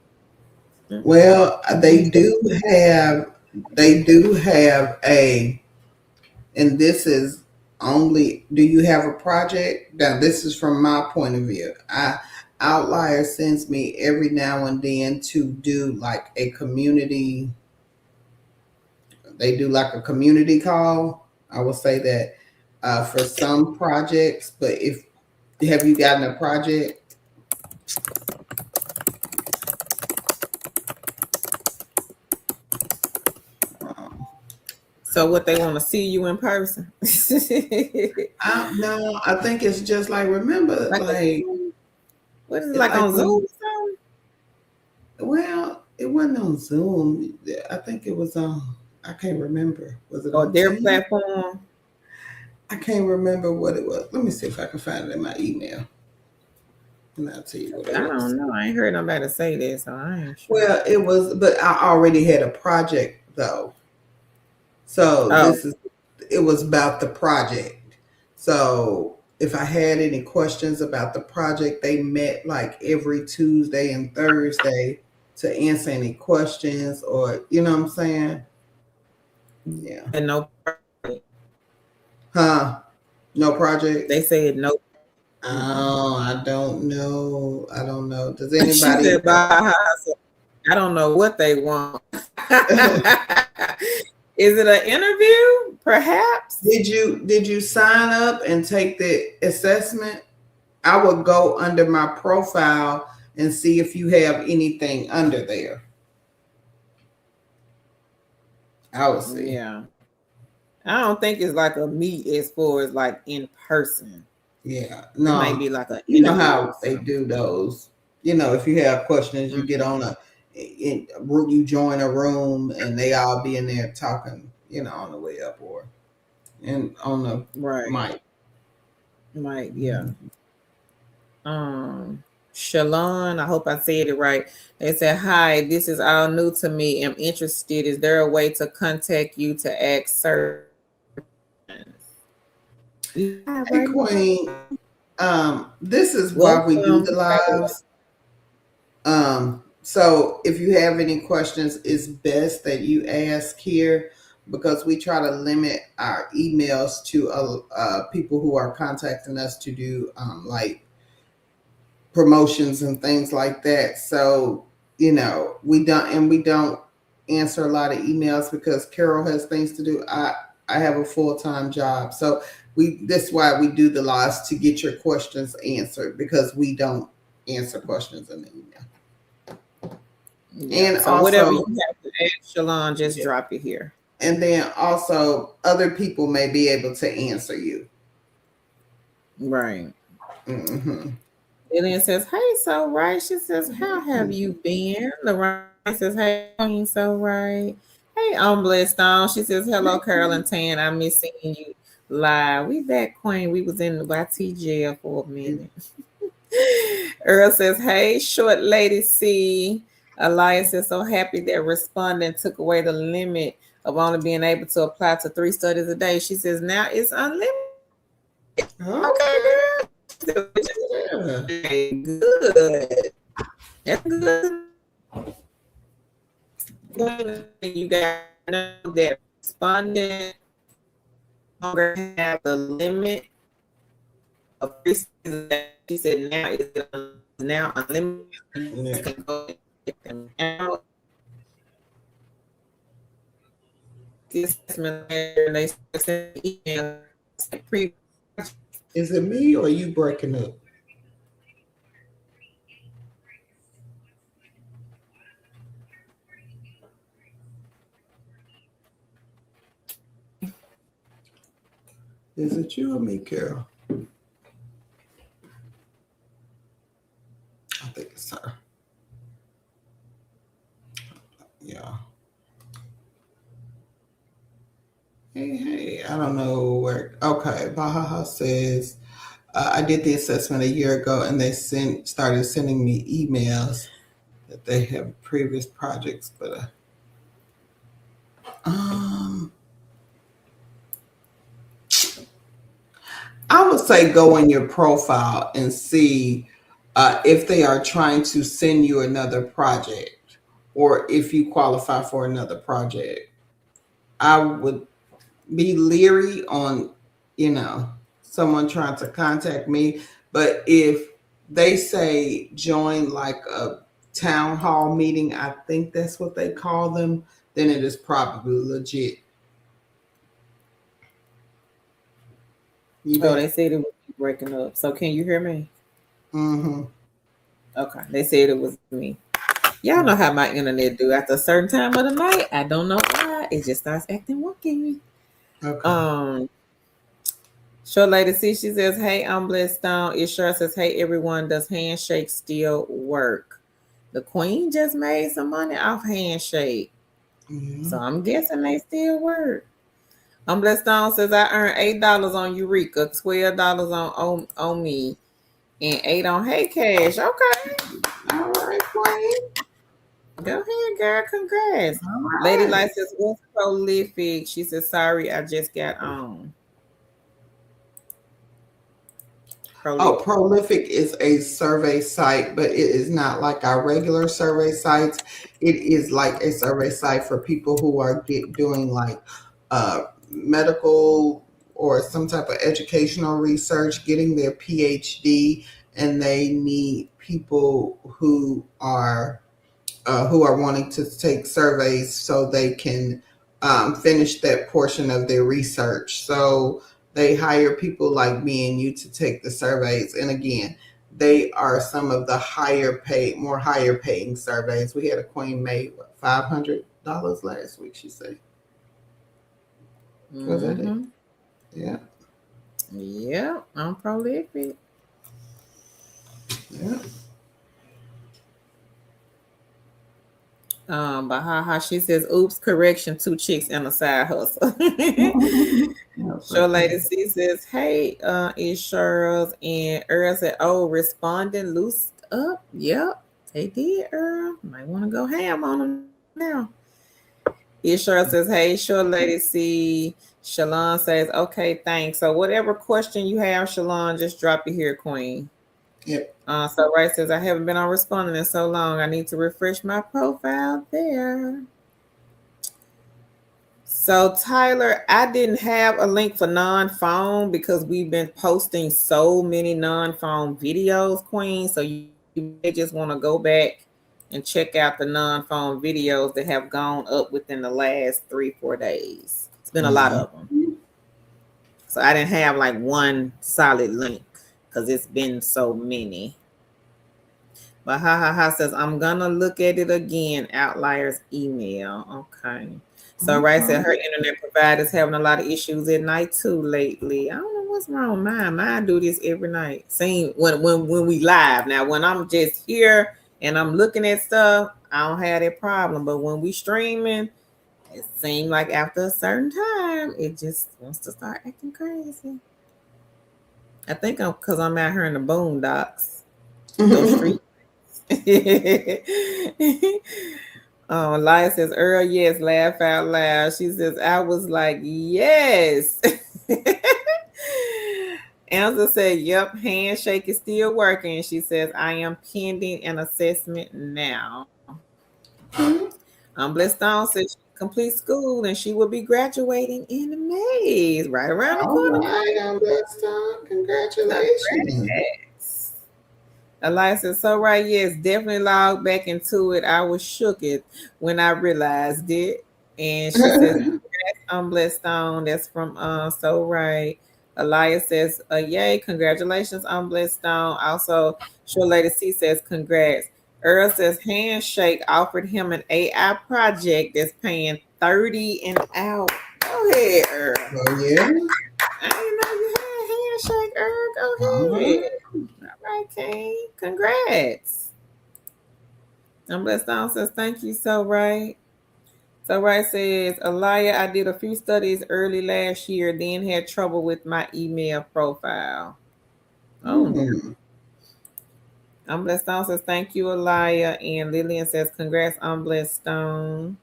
Well, You said- they do have a, and this is only, do you have a project? Now, this is from my point of view. Outlier sends me every now and then to do like a community, they do like a community call. I will say that for some projects, but if, have you gotten a project? Um, So what they want to see you in person? no, I think it's just like, remember, Like a like, Zoom? What is it it like like on Zoom when, or something? well, it wasn't on Zoom. I think it was on, I can't remember. Was it Or on their Teams? platform? I can't remember what it was. Let me see if I can find it in my email. And I'll tell you what it I was. don't know. I ain't heard nobody say that, so I ain't sure. Well, it was, but I already had a project though. So Oh, it was about the project. So if I had any questions about the project, they met like every Tuesday and Thursday to answer any questions, or you know what I'm saying? Yeah. And no, Huh? No they projects? said no. Mm-mm. Oh, I don't know. I don't know. Does She anybody said buy her house. I don't know what they want. Is it an interview? Perhaps. did you sign up and take the assessment? I would go under my profile and see if you have anything under there. I would see. Yeah. I don't think it's like a meet as far as like in person. Yeah. It might No. be like an You know interview or how they something. do those. You know, if you have questions, you get Mhm. on you join a room and they all be in there talking, on the way up or and on the Right. mic. Might, yeah. Shalon, I hope I said it right. They said, "Hi, this is all new to me. I'm interested. Is there a way to contact you to ask certain questions?" Yeah, Hey right now. Queen, this is why we do Welcome. the By the way. lives. So if you have any questions, it's best that you ask here because we try to limit our emails to people who are contacting us to do like promotions and things like that. So we don't answer a lot of emails because Carol has things to do. I have a full-time job, so that's why we do the lives to get your questions answered because we don't answer questions in the email. Yeah. And So whatever you also, have to ask Shalon, just yeah, drop it here. and then also other people may be able to answer you. Right. Hmm. Lillian says, "Hey, so right." She says, "How have you been?" Lorraine says, "Hey, Queen, so right." Hey, I'm blessed on. She says, "Hello, Carol and Tan. I miss seeing you live. We back, Queen. We was in the YT jail for a minute." Earl says, "Hey, short lady C." Elias says, "So happy that respondent took away the limit of only being able to apply to 3 studies a day." She says, "Now it's unlimited." Okay, Okay. girl. Yeah. Okay, good. That's good. You got to know that respondent no longer have the limit of 3 seasons. She said now is now unlimited. You Yeah. can go and get them out. The assessment and they send email pre. Is it me or you breaking up? Is it you or me, Carol? I think it's her. Yeah. Hey, I don't know where. Okay, Bahaha says I did the assessment a year ago, and they started sending me emails that they have previous projects, but I would say go in your profile and see if they are trying to send you another project or if you qualify for another project. I would be leery on, you know, someone trying to contact me. But if they say join like a town hall meeting, I think that's what they call them, then it is probably legit. You Oh, bet. they said it was breaking up. So can you hear me? Mm-hmm. Okay. They said it was me. Y'all know how my internet do. After a certain time of the night, I don't know why. It just starts acting wonky. Okay. Um, Short lady C, she says, "Hey, I'm blessed Stone." It sure says, "Hey everyone, does handshake still work?" The queen just made some money off handshake. Yeah. So I'm guessing they still work. I'm blessed Stone says, "I earned $8 on Eureka, $12 on me, and 8 on Hey Cash." Okay. All right, queen. Go ahead, girl. Congrats. All Lady right. Light says, "What's prolific?" She says, "Sorry, I just got on." Oh, Prolific. Prolific is a survey site, but it is not like our regular survey sites. It is like a survey site for people who are doing like medical or some type of educational research, getting their PhD, and they need people who are wanting to take surveys so they can finish that portion of their research. So they hire people like me and you to take the surveys. And again, they are some of the more higher paying surveys. We had a queen made what, $500 last week. She said, "Was that it?" Mm-hmm. Yeah, Yeah, I'm prolific. yeah. But haha, she says, "Oops, correction, two chicks and a side hustle." That's Sure, okay. lady C says, "Hey, insurers," and Earl said, "Oh, responding loosed up. Yep, they did. Earl might want to go ham on them now." Insurance says, "Hey, sure, lady C." Shalon says, "Okay, thanks. So whatever question you have, Shalon, just drop it here, Queen." Yep. So Right says, "I haven't been on responding in so long. I need to refresh my profile there." So Tyler, I didn't have a link for non-phone because we've been posting so many non-phone videos, Queen. So you may just want to go back and check out the non-phone videos that have gone up within the last 3-4 days. It's been a lot of them. Mhm. So I didn't have like one solid link because it's been so many. But ha ha ha says, "I'm gonna look at it again." Outlier's email. Okay. So Right said Okay. her internet provider's having a lot of issues at night too lately. I don't know what's wrong with mine. Mine do this every night. Same when we live. Now when I'm just here and I'm looking at stuff, I don't have that problem. But when we streaming, it seems like after a certain time, it just wants to start acting crazy. I think I'm because I'm out here in the boondocks. Those streets. Elias says, "Earl, yes, laugh out loud." She says, "I was like, yes." Elsa said, "Yep, handshake is still working." She says, "I am pending an assessment now." Bless Stone says she complete school and she will be graduating in May. Right around the All corner. right, I'm blessed. Congratulations. Congrats. Elias says, "So right, yes, definitely logged back into it. I was shook it when I realized it." And she says, "Congrats on Blessed Stone." That's from So Right. Elias says, "Yay, congratulations on Blessed Stone." Also, Sure Lady C says, "Congrats." Earl says, "Handshake offered him an AI project that's paying 30 an hour." Go ahead, Earl. Oh yeah. I didn't know you had Handshake, Earl. All Go right. ahead. All right, King. Congrats. And Blessed Stone says, "Thank you, So Right." So Right says, "Elia, I did a few studies early last year, then had trouble with my email profile." Oh no. Hmm. Blessed Stone says, "Thank you, Elia." And Lillian says, "Congrats on Blessed Stone."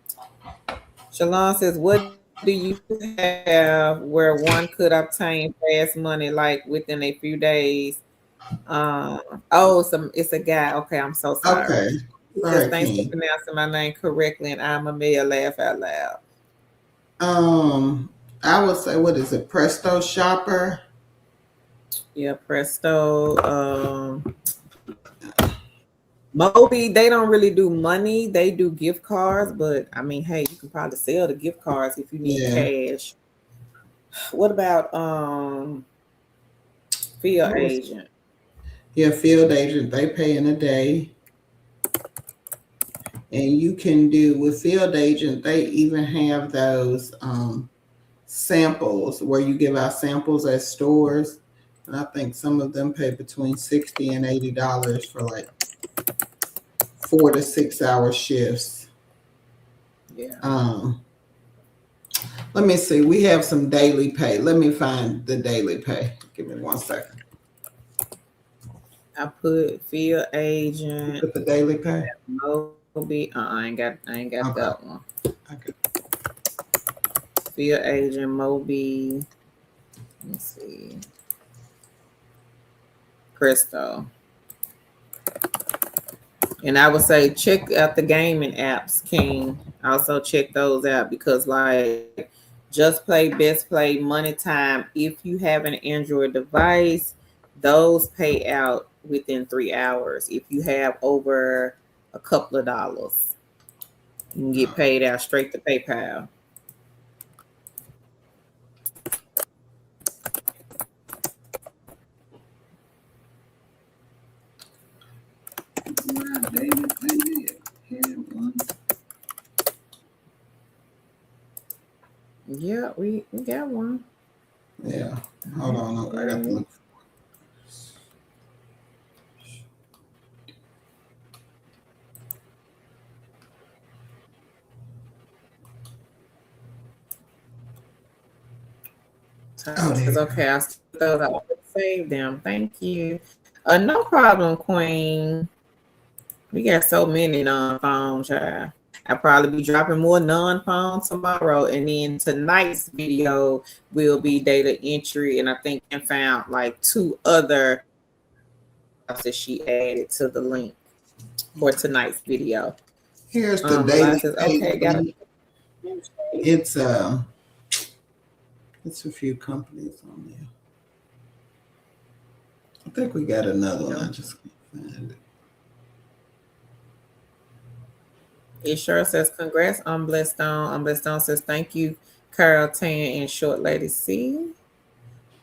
Shalon says, "What do you have where one could obtain fast money like within a few days?" Um, it's a guy. Okay, I'm so sorry. Okay. He says, Sorry, "Thanks for King. pronouncing my name correctly," and I'm a male. Laugh out loud. Um, I would say, what is it? Presto Shopper. Yeah, Presto. Moby, they don't really do money. They do gift cards, but I mean, hey, you can probably sell the gift cards if you need Yeah. cash. What about field What was? agent? Yeah, field agent. They pay in a day, and you can do with field agent. They even have those samples where you give out samples at stores, and I think some of them pay between $60 and $80 for like 4 to 6 hour shifts. Yeah, Um, Let me see. We have some daily pay. Let me find the daily pay. Give me 1 second. I put field agent Put the daily pay. Moby. I ain't got that Okay. one. Okay. Field agent Moby. Let's see. Crystal. And I would say check out the gaming apps, King. Also check those out because like Just Play, Best Play, Money Time. If you have an Android device, those pay out within 3 hours. If you have over a couple of dollars, you can get paid out straight to PayPal. Right, David, David. Here one. Yeah, we got one. Yeah. Hold on. I got to look. Oh, Tasha there says, you okay, I still those I saved them. Thank you. No problem, Queen. We got so many non-phone, child. I'll probably be dropping more non-phone tomorrow. And then tonight's video will be data entry. And I think I found like 2 other jobs that she added to the link for tonight's video. Here's the Eliza daily says, pay okay, got link. it. It's a few companies on there. I think we got another one. I just can't find it. It sure says congrats on Blessstone. Blessstone says thank you, Carol Tan and Short Lady C.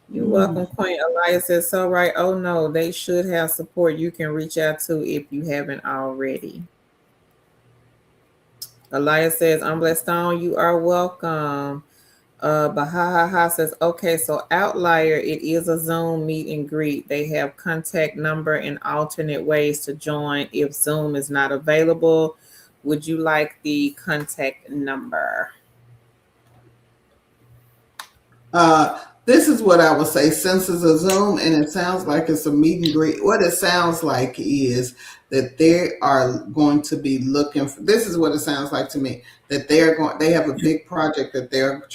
You're welcome, Queen. Elias says so right. Oh no, they should have support you can reach out to if you haven't already. Elias says, I'm Blessstone. You are welcome. Bahaha says, okay, so Outlier, it is a Zoom meet and greet. They have contact number and alternate ways to join if Zoom is not available. Would you like the contact number? This is what I would say. Since it's a Zoom and it sounds like it's a meet and greet, what it sounds like is that they are going to be looking for. This is what it sounds like to me. That they have a big project that they're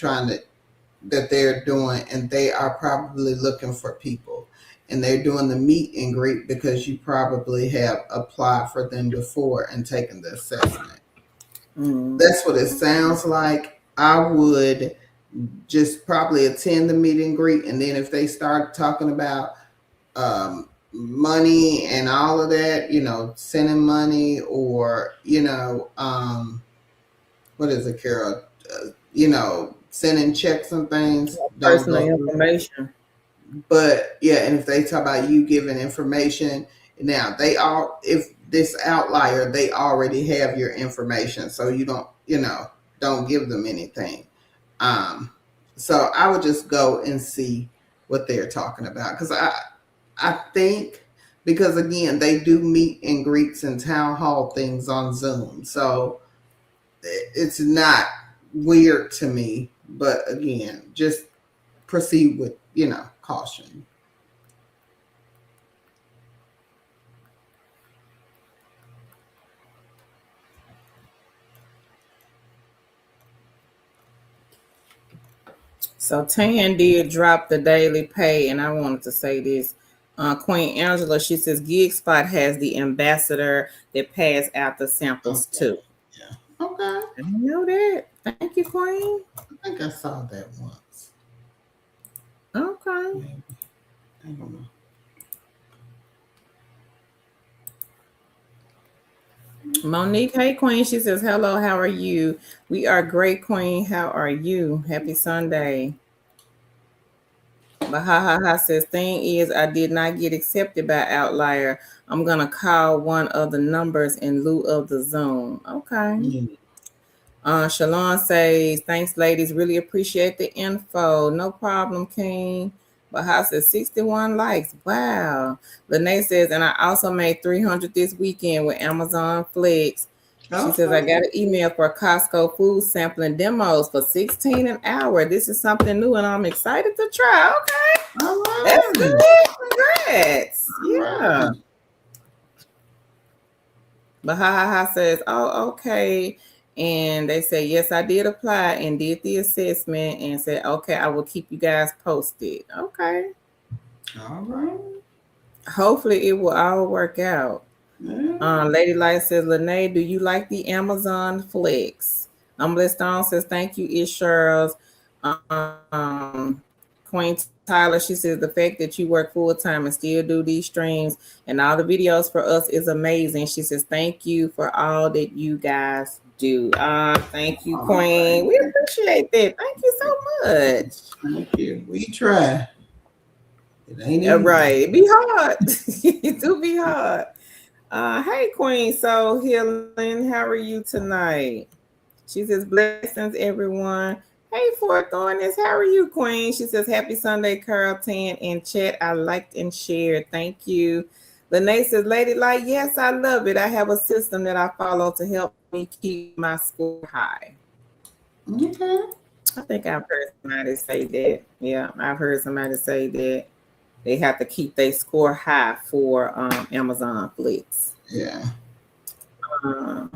doing, and they are probably looking for people. And they're doing the meet and greet because you probably have applied for them before and taken the assessment. That's what it sounds like. I would just probably attend the meet and greet, and then if they start talking about money and all of that, sending money or what is it, Carol? Sending checks and things. Don't Personal go through. information. But yeah, and if they talk about you giving information, now if this Outlier, they already have your information, so you don't give them anything. So I would just go and see what they're talking about, because I think, because again, they do meet and greets and town hall things on Zoom, so it's not weird to me. But again, just proceed with caution. So Tan did drop the daily pay, and I wanted to say this. Queen Angela, she says Gig Spot has the ambassador that pass out the samples too. Yeah. Okay. I didn't know that. Thank you, Queen. I think I saw that once. Okay. Maybe. I don't know. Monique, hey Queen. She says, hello, how are you? We are great, Queen. How are you? Happy Sunday. Bahaha says, thing is, I did not get accepted by Outlier. I'm going to call one of the numbers in lieu of the Zoom. Okay. Shalon says, thanks, ladies. Really appreciate the info. No problem, King. Baha says 61 likes. Wow. Lene says, and I also made 300 this weekend with Amazon Flex. She says, I got an email for Costco food sampling demos for $16 an hour. This is something new and I'm excited to try. Okay. All right. That's good. Congrats. Yeah. Right. Bahaha says, oh, okay. And they say, yes, I did apply and did the assessment and said, okay, I will keep you guys posted. Okay. All right. Hopefully, it will all work out. Yeah. Lady Light says, Lene, do you like the Amazon Flex? Stone says, thank you, Ish Charles. Queen Tyler, she says, the fact that you work full time and still do these streams and all the videos for us is amazing. She says, thank you for all that you guys do. Thank you, Oh, Queen. thank We you. appreciate that. Thank you so much. Thank you. We try. It ain't All easy. right. It be hard. It do be hard. Hey Queen, so healing, how are you tonight? She says, blessings, everyone. Hey, Forthornis, how are you, Queen? She says, happy Sunday, Carlton. In chat, I liked and shared. Thank you. Lene says, Lady Light, yes, I love it. I have a system that I follow to help me keep my score high. Okay. I think I've heard somebody say that. Yeah, I've heard somebody say that they have to keep their score high for Amazon Flex. Yeah. Uh,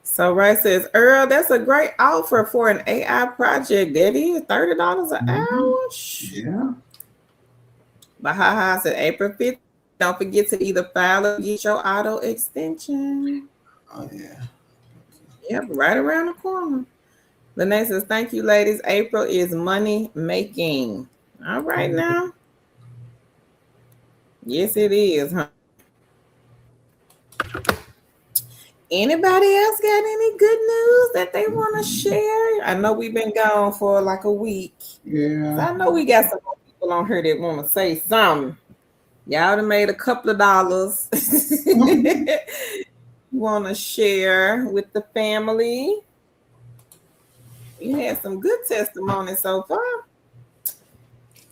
So Ray says, Earl, that's a great offer for an AI project. That is $30 an Hmm. hour. Shh. Yeah. But haha said April 15th. Don't forget to either file or get your auto extension. Oh yeah. Yep, right around the corner. Lene says, thank you, ladies. April is money making. All right now. Yes, it is, honey. Anybody else got any good news that they want to share? I know we've been gone for like a week. So Yeah. I know we got some more people on here that want to say something. Y'all done made a couple of dollars. Want to share with the family? We had some good testimonies so far.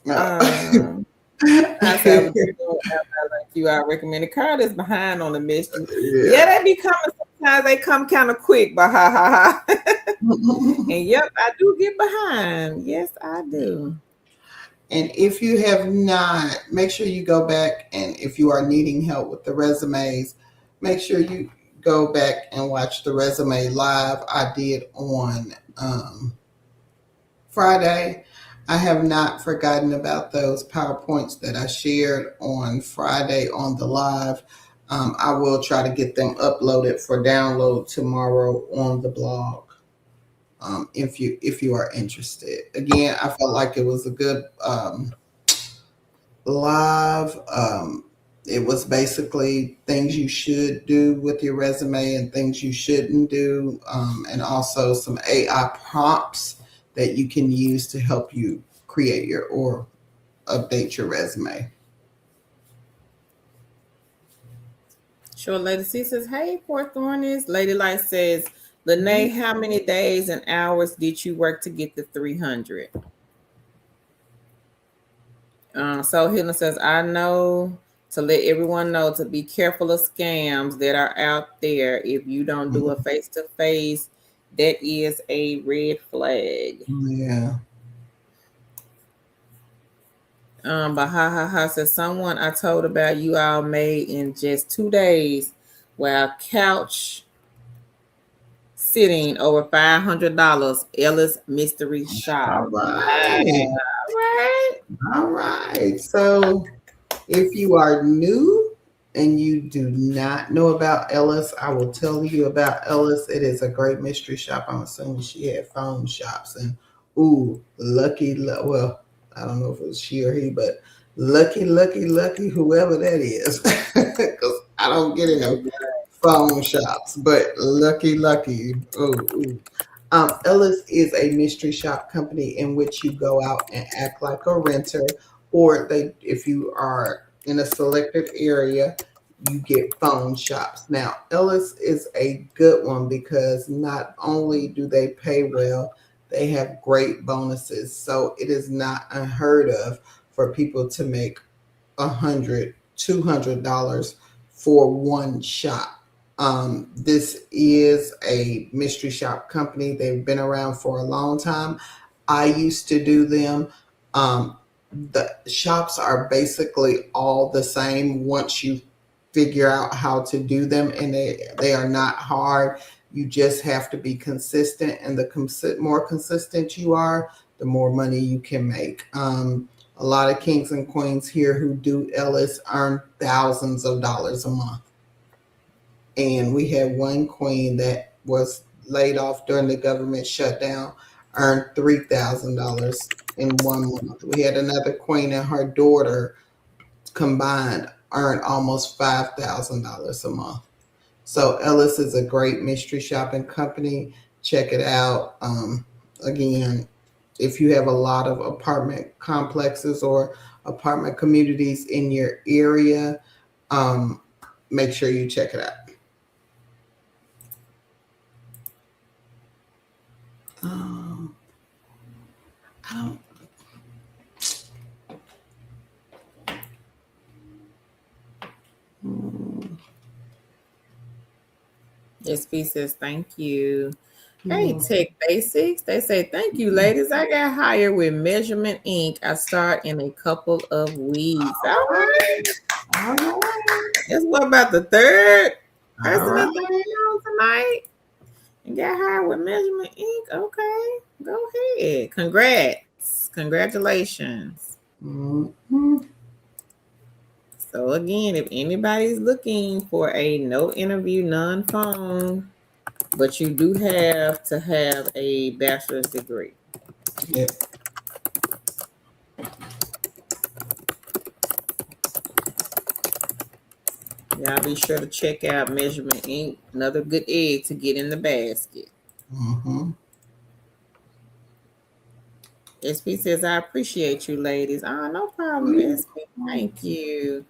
No. Um, I said I was just doing like you. I recommended. Carl is behind on the mystery. Yeah, Yeah. they be coming sometimes. They come kind of quick, but ha ha ha. And yep, I do get behind. Yes, I do. And if you have not, make sure you go back, and if you are needing help with the resumes, make sure you go back and watch the resume live I did on Friday. I have not forgotten about those PowerPoints that I shared on Friday on the live. I will try to get them uploaded for download tomorrow on the blog. If you are interested, again, I felt like it was a good live. It was basically things you should do with your resume and things you shouldn't do, and also some AI prompts that you can use to help you create your or update your resume. Sure, Lady C says, hey, Fourth Thornies. Lady Light says, Lene, how many days and hours did you work to get the 300? So Helen says, I know to let everyone know to be careful of scams that are out there. If you don't do a face to face, that is a red flag. Yeah. But ha ha ha says someone I told about you all made in just 2 days while couch sitting over $500. Ellis Mystery Shop. All right. All right. All right. So if you are new and you do not know about Ellis, I will tell you about Ellis. It is a great mystery shop. I'm assuming she had phone shops. And ooh, well, I don't know if it was she or he, but lucky, whoever that is. Because I don't get in no phone shops, but lucky. Oh, ooh. Ellis is a mystery shop company in which you go out and act like a renter, or if you are in a selected area, you get phone shops. Now, Ellis is a good one because not only do they pay well, they have great bonuses. So it is not unheard of for people to make $100, $200 for one shop. This is a mystery shop company. They've been around for a long time. I used to do them. Um, the shops are basically all the same once you figure out how to do them, and they are not hard. You just have to be consistent, and the more consistent you are, the more money you can make. A lot of kings and queens here who do Ellis earn thousands of dollars a month. And we had one queen that was laid off during the government shutdown, earned $3,000 in 1 month. We had another queen and her daughter combined earned almost $5,000 a month. So Ellis is a great mystery shopping company. Check it out. Again, if you have a lot of apartment complexes or apartment communities in your area, um, make sure you check it out. Um, I don't. Hmm, SP says thank you. Hey, hmm. Tech Basics. They say thank you, ladies. I got hired with Measurement Inc. I start in a couple of weeks. All All right. right. All right. Guess what about the third All person that's right. on tonight? And got hired with Measurement Inc. Okay, go ahead. Congrats. Congratulations. Mhm. So again, if anybody's looking for a no interview, non phone, but you do have to have a bachelor's degree. Yep. Y'all be sure to check out Measurement Inc. Another good egg to get in the basket. Mhm. SP says, I appreciate you, ladies. No problem, Mhm. SP. Thank you.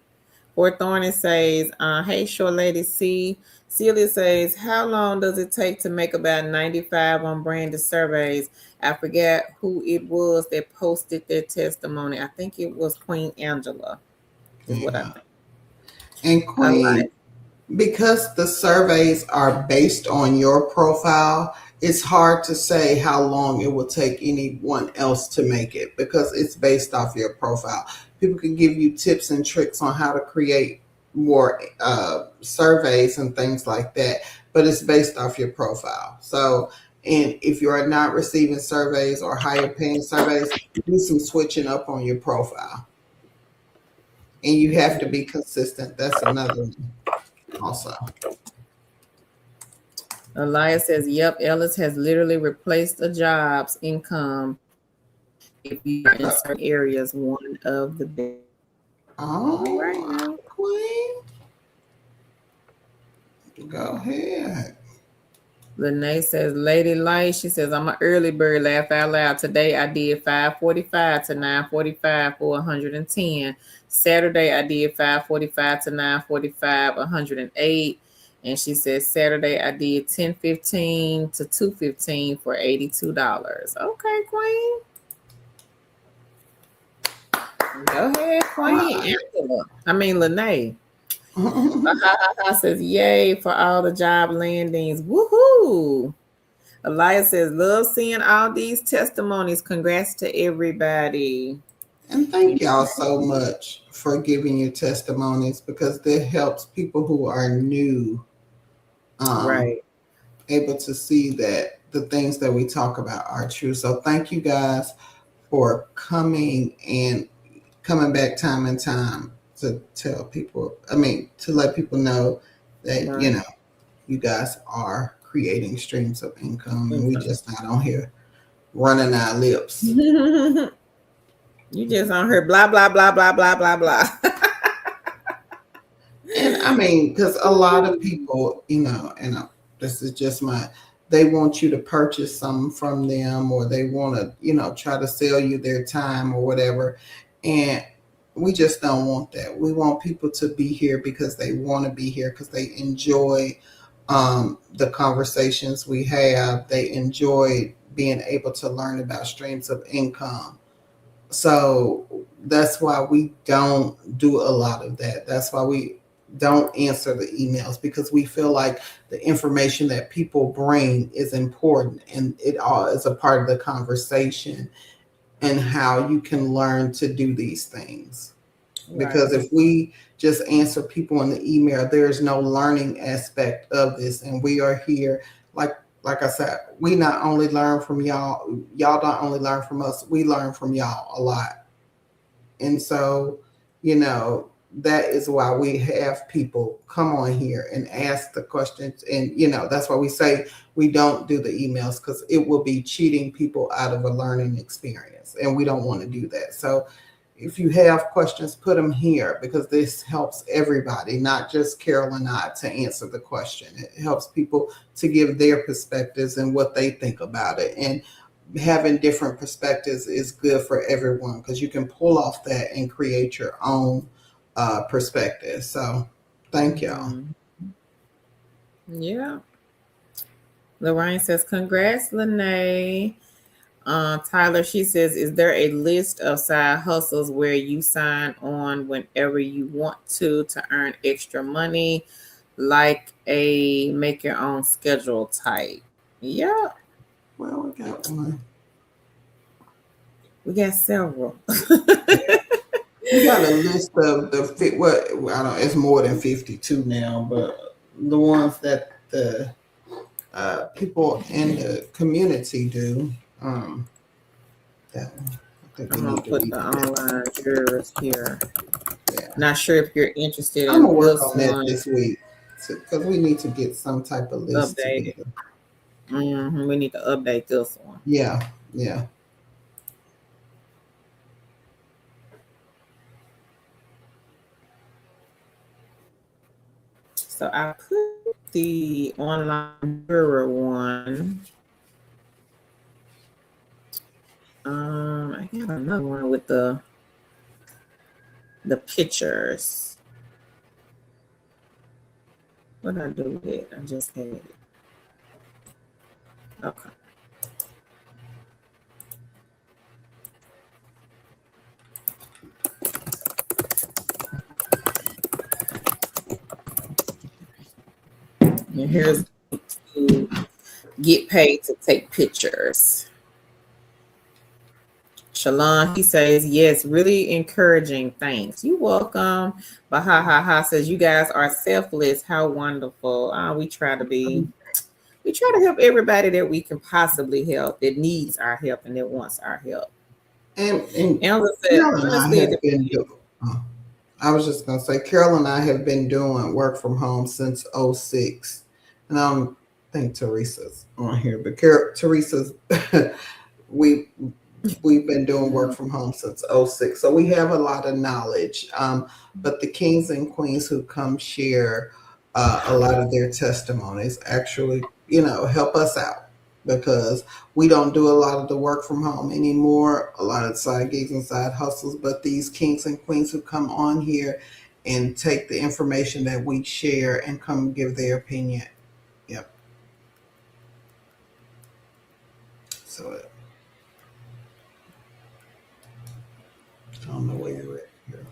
Fort Thorne says, hey, short lady C. Celia says, how long does it take to make about 95 on branded surveys? I forget who it was that posted their testimony. I think it was Queen Angela, is what I Yeah. think. And I like. Queen, because the surveys are based on your profile, it's hard to say how long it will take anyone else to make it because it's based off your profile. People can give you tips and tricks on how to create more surveys and things like that, but it's based off your profile. So, and if you are not receiving surveys or higher paying surveys, do some switching up on your profile. And you have to be consistent. That's another one also. Elias says, yep, Ellis has literally replaced the job's income if you are in certain areas, one of the best. All right Oh, now. Queen, go ahead. Lene says, Lady Light, she says, I'm an early bird, laugh out loud. Today I did 5:45 to 9:45 for 110. Saturday I did 5:45 to 9:45, 108. And she says, Saturday I did 10:15 to 2:15 for $82. Okay, Queen. Go ahead, All Queen Angela. I mean, Lene. right. Says, yay for all the job landings. Woohoo. Elias says, love seeing all these testimonies. Congrats to everybody. And thank y'all so much for giving your testimonies because that helps people who are new um, Right. able to see that the things that we talk about are true. So thank you guys for coming and coming back time and time to tell people, I mean, to let people know that, Right. you guys are creating streams of income and we Okay. just not on here running our lips. You just on her blah, blah, blah, blah, blah, blah, blah. And I mean, because a lot of people, and this is just they want you to purchase something from them or they want to, try to sell you their time or whatever. And we just don't want that. We want people to be here because they want to be here, because they enjoy the conversations we have. They enjoy being able to learn about streams of income. So that's why we don't do a lot of that. That's why we don't answer the emails, because we feel like the information that people bring is important and it all is a part of the conversation and how you can learn to do these things. Because Right. if we just answer people in the email, there is no learning aspect of this. And we are here, like like I said, we not only learn from y'all, y'all not only learn from us, we learn from y'all a lot. And so, that is why we have people come on here and ask the questions. And, that's why we say we don't do the emails, because it will be cheating people out of a learning experience. And we don't want to do that. So if you have questions, put them here, because this helps everybody, not just Carol and I, to answer the question. It helps people to give their perspectives and what they think about it. And having different perspectives is good for everyone, because you can pull off that and create your own perspective. So thank y'all. Mhm. Yeah. Lorraine says, "Congrats, Lene." Tyler, she says, "Is there a list of side hustles where you sign on whenever you want to earn extra money, like a make your own schedule type?" Yeah, Well, we got one. we got several. We got a list of the fit. What I don't. It's more than 52 now, but the ones that the people in the community do. That one. I think we I'm gonna need to put read the that. online jurors here. Yeah, Not sure if you're interested I'm in gonna work this on that one. this week, because we need to get some type of list Updated. together. We need to update this one. Yeah, yeah. So I put the online juror one. I got another one with the pictures. What did I do with it? I just had it. Okay. And here's to get paid to take pictures. Shalon, he says, "Yes, really encouraging. Thanks. You welcome." Baha says, "You guys are selfless. How wonderful." We try to be. We try to help everybody that we can possibly help, that needs our help and that wants our help. And Elza said, Carol and I "Honestly, it have been depends." doing. I was just gonna say, Carol and I have been doing work from home since '06, and I don't think Teresa's on here, but Teresa's we we've been doing work from home since '06, so we have a lot of knowledge. But the kings and queens who come share a lot of their testimonies actually, help us out, because we don't do a lot of the work from home anymore, a lot of side gigs and side hustles. But these kings and queens who come on here and take the information that we share and come give their opinion. Yep. So I don't know where you're at here.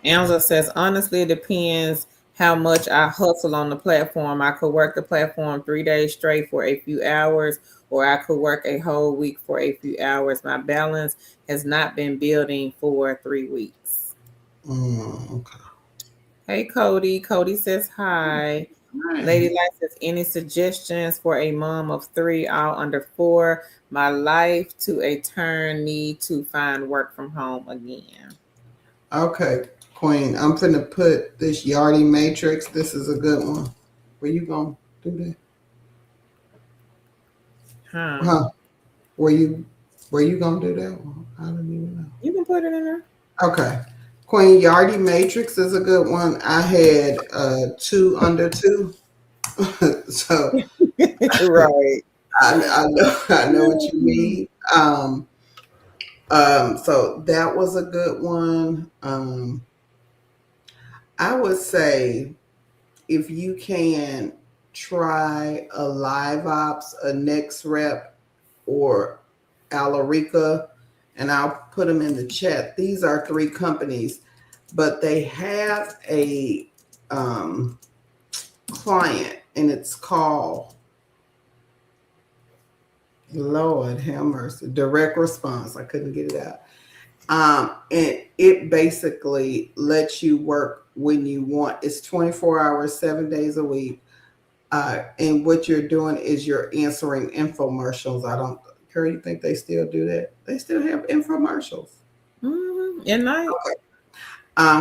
Angela says, "Honestly, it depends how much I hustle on the platform. I could work the platform 3 days straight for a few hours, or I could work a whole week for a few hours. My balance has not been building for 3 weeks." Okay. Hey, Cody. Cody says, "Hi." Lady Right. Light says, "Any suggestions for a mom of three, all under four? My life to a turn, need to find work from home again." Okay, Queen. I'm finna put this Yardy Matrix. This is a good one. Where you gonna do that? Huh. Huh? Where you where you gonna do that one? I don't even know. You can put it in there. Okay. Queen Yardy Matrix is a good one. I had two under two. So Right. I know I know what you mean. So that was a good one. I would say, if you can, try a Live Ops, a Next Rep, or Alarica, and I'll put them in the chat. These are three companies, but they have a um, client, and it's called, Lord have mercy, Direct Response. I couldn't get it out. And it basically lets you work when you want. It's 24 hours, 7 days a week. And what you're doing is you're answering infomercials. I don't Girl, you think they still do that? They still have infomercials. At night.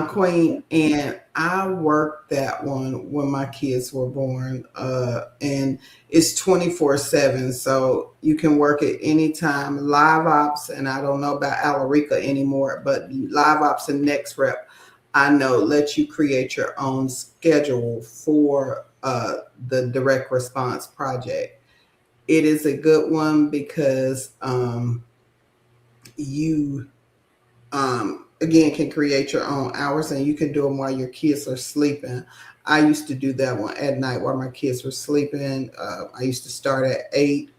Queen, and I worked that one when my kids were born. And it's 24/7, so you can work at any time. Live ops, and I don't know about Alarica anymore, but live ops and next rep, I know, let you create your own schedule for the direct response project. It is a good one because you again can create your own hours, and you can do them while your kids are sleeping. I used to do that one at night while my kids were sleeping. I used to start at 8.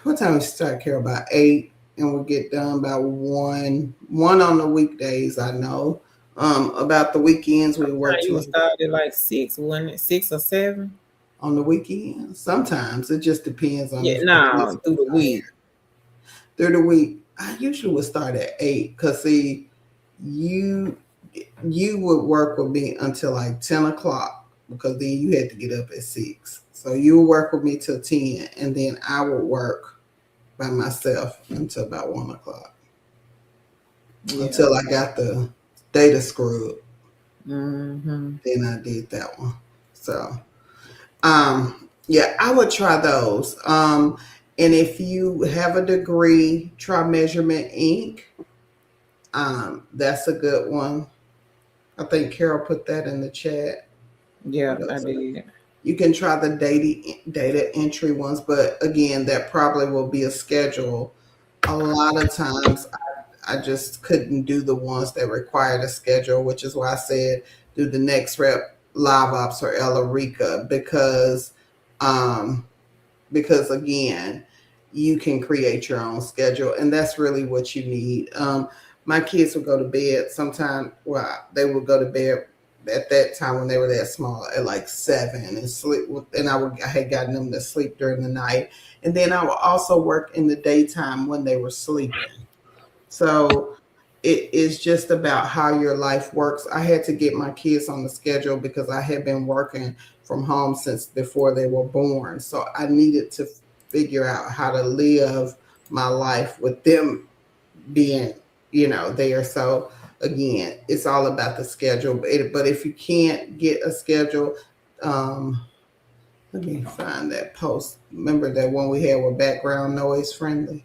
What time we start, Carol? About 8, and we'll get done by 1 on the weekdays. I know. About the weekends we work You till would start at like 6, wasn't it? 6 or 7? on the weekends. Sometimes it just depends on Yeah, the kids no, through the are tired. week. Through the week, I usually would start at 8 because see, you you would work with me until like 10 o'clock because then you had to get up at 6. So you would work with me till 10, and then I would work by myself until about 1 o'clock Yeah. until I got the data scrub. Mm-hmm. Then I did that one. So um yeah, I would try those. And if you have a degree, try Measurement Inc. That's a good one. I think Carol put that in the chat. Yeah, What I else? did. You can try the data entry ones, but again, that probably will be a schedule. A lot of times, I just couldn't do the ones that required a schedule, which is why I said do the next rep, live ops, or Elarica, um, because again, you can create your own schedule, and that's really what you need. My kids would go to bed sometime. Well, they would go to bed at that time when they were that small at like 7 and sleep. And I had gotten them to sleep during the night, and then I would also work in the daytime when they were sleeping. So it is just about how your life works. I had to get my kids on the schedule because I had been working from home since before they were born. So I needed to figure out how to live my life with them being, there. So again, it's all about the schedule. But if you can't get a schedule, um, let me find that post. Remember that one we had with background noise friendly?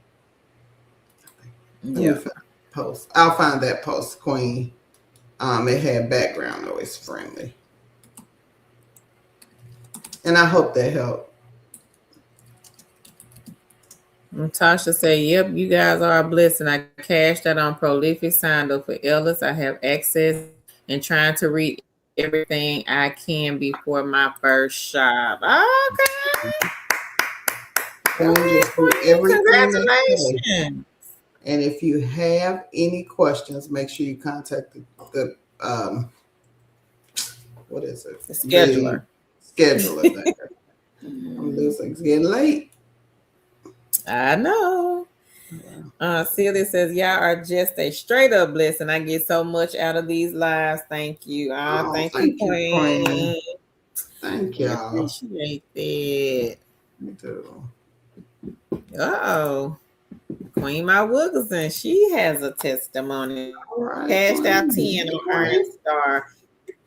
Let me Yeah. find the post. I'll find that post, Queen. It had background noise friendly, and I hope that helped. Tasha said, "Yep, you guys are a blessing. I cashed out on Prolific, signed up for Ellis. I have access and trying to read everything I can before my first shop." Okay, go Queen, ahead, just do Queen. everything they say. Congratulations. And if you have any questions, make sure you contact the what is it? The The scheduler. scheduler there. I'm losing. It's getting late. I know. Celia says, "Y'all are just a straight up blessing. I get so much out of these lives. Thank you. Oh, Thank you, thank you, Queen. Queen. Thank We y'all. appreciate that." Me too. Oh, Queen Ma Wilkerson, she has a testimony. All right, Cashed out Queen. 10 on Earn Queen. Star,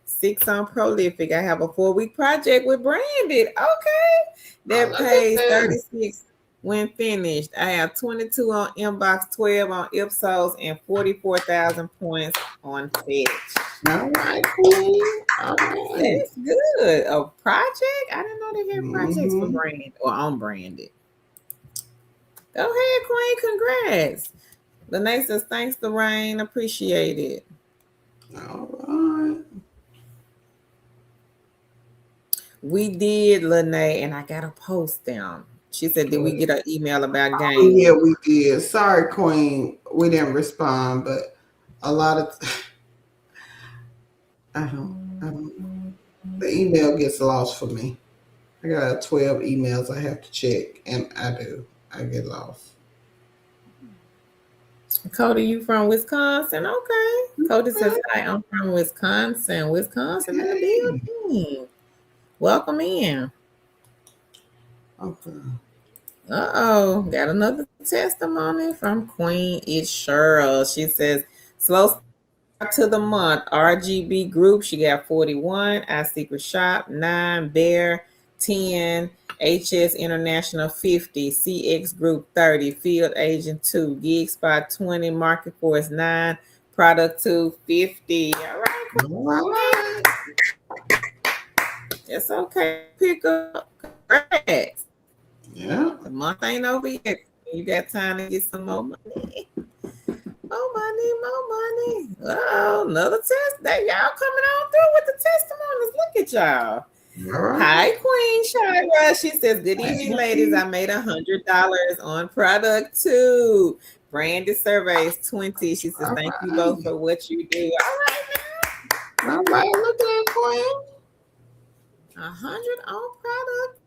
6 on Prolific. I have a 4-week project with Branded. Okay. Oh, That look at pays that. 36 when finished. I have 22 on Inbox, 12 on Ipsos, and 44,000 points on Fetch. All right, Queen. All right. That's good. A project? I didn't know they had projects for Mm-hmm. branded or on branded. Go ahead, Queen. Congrats. Lene says, "Thanks, Lorraine. Appreciate it." All right. We did, Lene, and I got to post them. She said, "Did we get an email about Oh, yeah, games?" we did. Sorry, Queen. We didn't respond, but a lot of I don't. The email gets lost for me. I got 12 emails I have to check, and I do. I get lost. Cody, you from Wisconsin? Okay. Cody says, "Hi, I'm from Wisconsin. Wisconsin in the Okay. building. Welcome in." Okay. Got another testimony from Queen. It's Cheryl. She says, slow start to the month. RGB Group, she got 41. I Secret Shop, 9. Bear, 10. HS International, 50. CX Group, 30. Field Agent, 2. Gig Spot, 20. Market Force, 9. Product 2, 50. All right, All Queen. right. It's okay to pick up. Congrats. Yeah. The month ain't over yet. You got time to get some more money. More money, more money. Oh, another test. That y'all coming on through with the testimonies. Look at y'all. All right. Hi, Queen Shira. She says, good evening, ladies. Hey. I made $100 on product 2. Branded surveys 20. She says, All thank you both right. for what you do. All right, All right. Look at that, Queen. now. 100 on product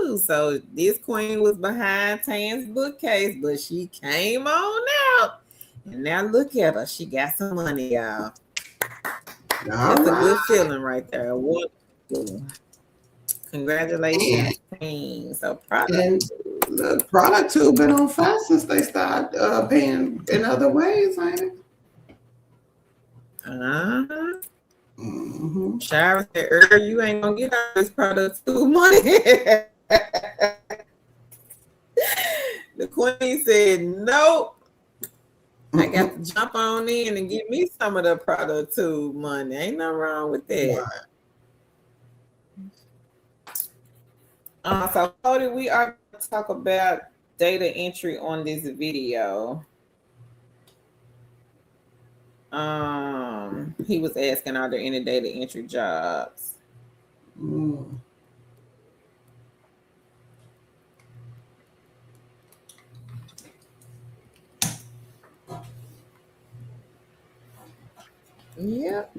2. So this queen was behind Tan's bookcase, but she came on out. And now look at her. She got some money, y'all. All That's a good right. feeling right there. Wonderful. And, Congratulations, Queen. So product. and the product too been on fast since they started paying in other ways, ain't it? Uh-huh. Mm-hmm. Shira said earlier, you ain't gonna get all this product too money. The queen said, nope. I got to jump on in and get me some of the product too money. Ain't nothing wrong with that. Right. So Cody, we are going to talk about data entry on this video. He was asking, are there any data entry jobs? Mm. Yep.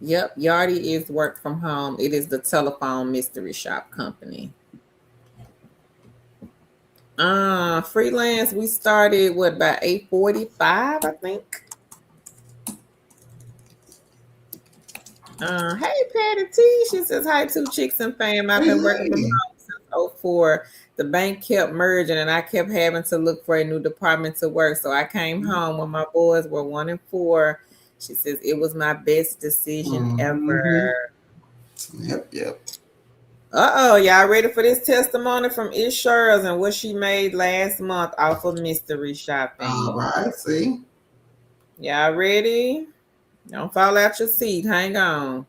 Yep, Yardi is work from home. It is the telephone mystery shop company. Freelance, we started about 8:45, I think. Hey Patty T, she says hi to Chicks and Fam. I've been working from Hey. home since '04. The bank kept merging and I kept having to look for a new department to work. So I came home when my boys were 1 and 4. She says it was my best decision Mm-hmm. ever. Yep. Y'all ready for this testimony from Ishur's and what she made last month off of mystery All shopping? right. See. Y'all ready? Don't fall out your seat. Hang on.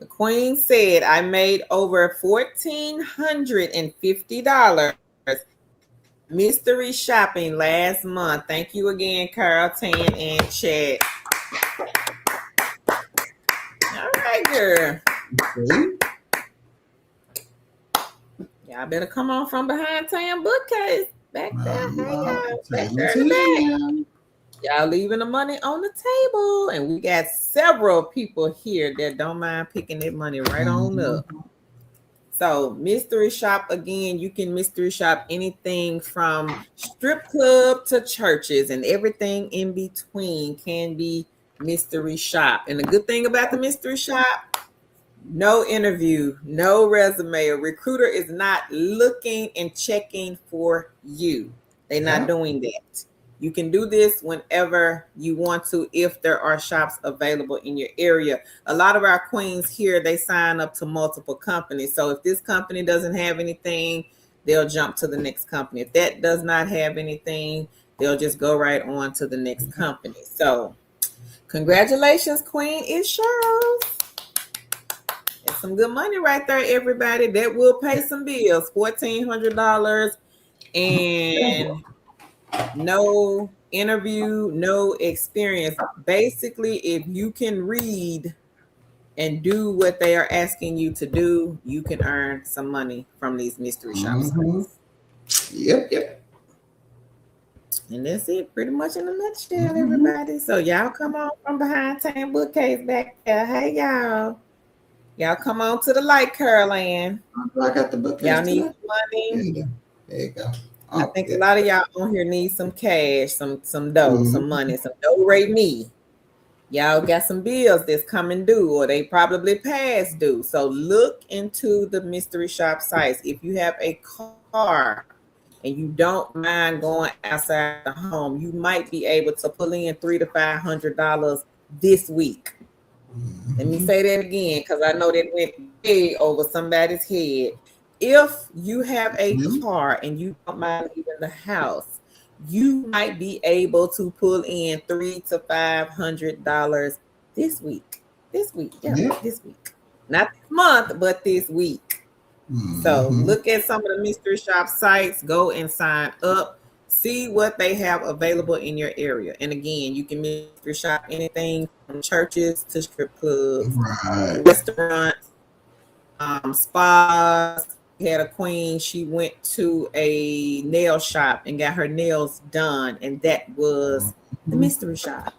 The queen said, I made over $1,450 mystery shopping last month. Thank you again, Carl Tan and Chat. All right, girl. See. Y'all better come on from behind Tan bookcase. Back there. Hey, y'all. Back Taking there to in the the back. end. Y'all leaving the money on the table. And we got several people here that don't mind picking their money right on up. Mm-hmm. So mystery shop again, you can mystery shop anything from strip club to churches, and everything in between can be mystery shop. And the good thing about the mystery shop, no interview, no resume. A recruiter is not looking and checking for you. They're not Yeah. doing that. You can do this whenever you want to if there are shops available in your area. A lot of our queens here, they sign up to multiple companies. So if this company doesn't have anything, they'll jump to the next company. If that does not have anything, they'll just go right on to the next company. So congratulations, Queen. It's Charles. It's some good money right there, everybody. That will pay some bills. $1,400 and no interview, no experience. Basically, if you can read and do what they are asking you to do, you can earn some money from these mystery shop Mm-hmm. sites. Yep. And that's it, pretty much in a nutshell, Mm-hmm. everybody. So y'all come on from behind Tan bookcase back there. Hey y'all. Y'all come on to the light, Caroline. I got the Y'all bookcase need today. some money. Yeah. There you go. I Oh, think a yeah. lot of y'all on here need some cash, some dough, Mm-hmm. some money, some dough rate me. Y'all got some bills that's coming due, or they probably past due. So look into the mystery shop sites. If you have a car and you don't mind going outside the home, you might be able to pull in $300 to $500 this week. Let me Mhm. say that again because I know that went way over somebody's head. If you have a Mhm. car and you don't mind leaving the house, you might be able to pull in $300 to $500 this week. This week, yeah, Yeah. this week. Not this month, but this week. So Mhm. look at some of the mystery shop sites, go and sign up, see what they have available in your area. And again, you can mystery shop anything from churches to strip clubs, Right. restaurants, spas. We had a queen, she went to a nail shop and got her nails done, and that was the Mhm. mystery shop.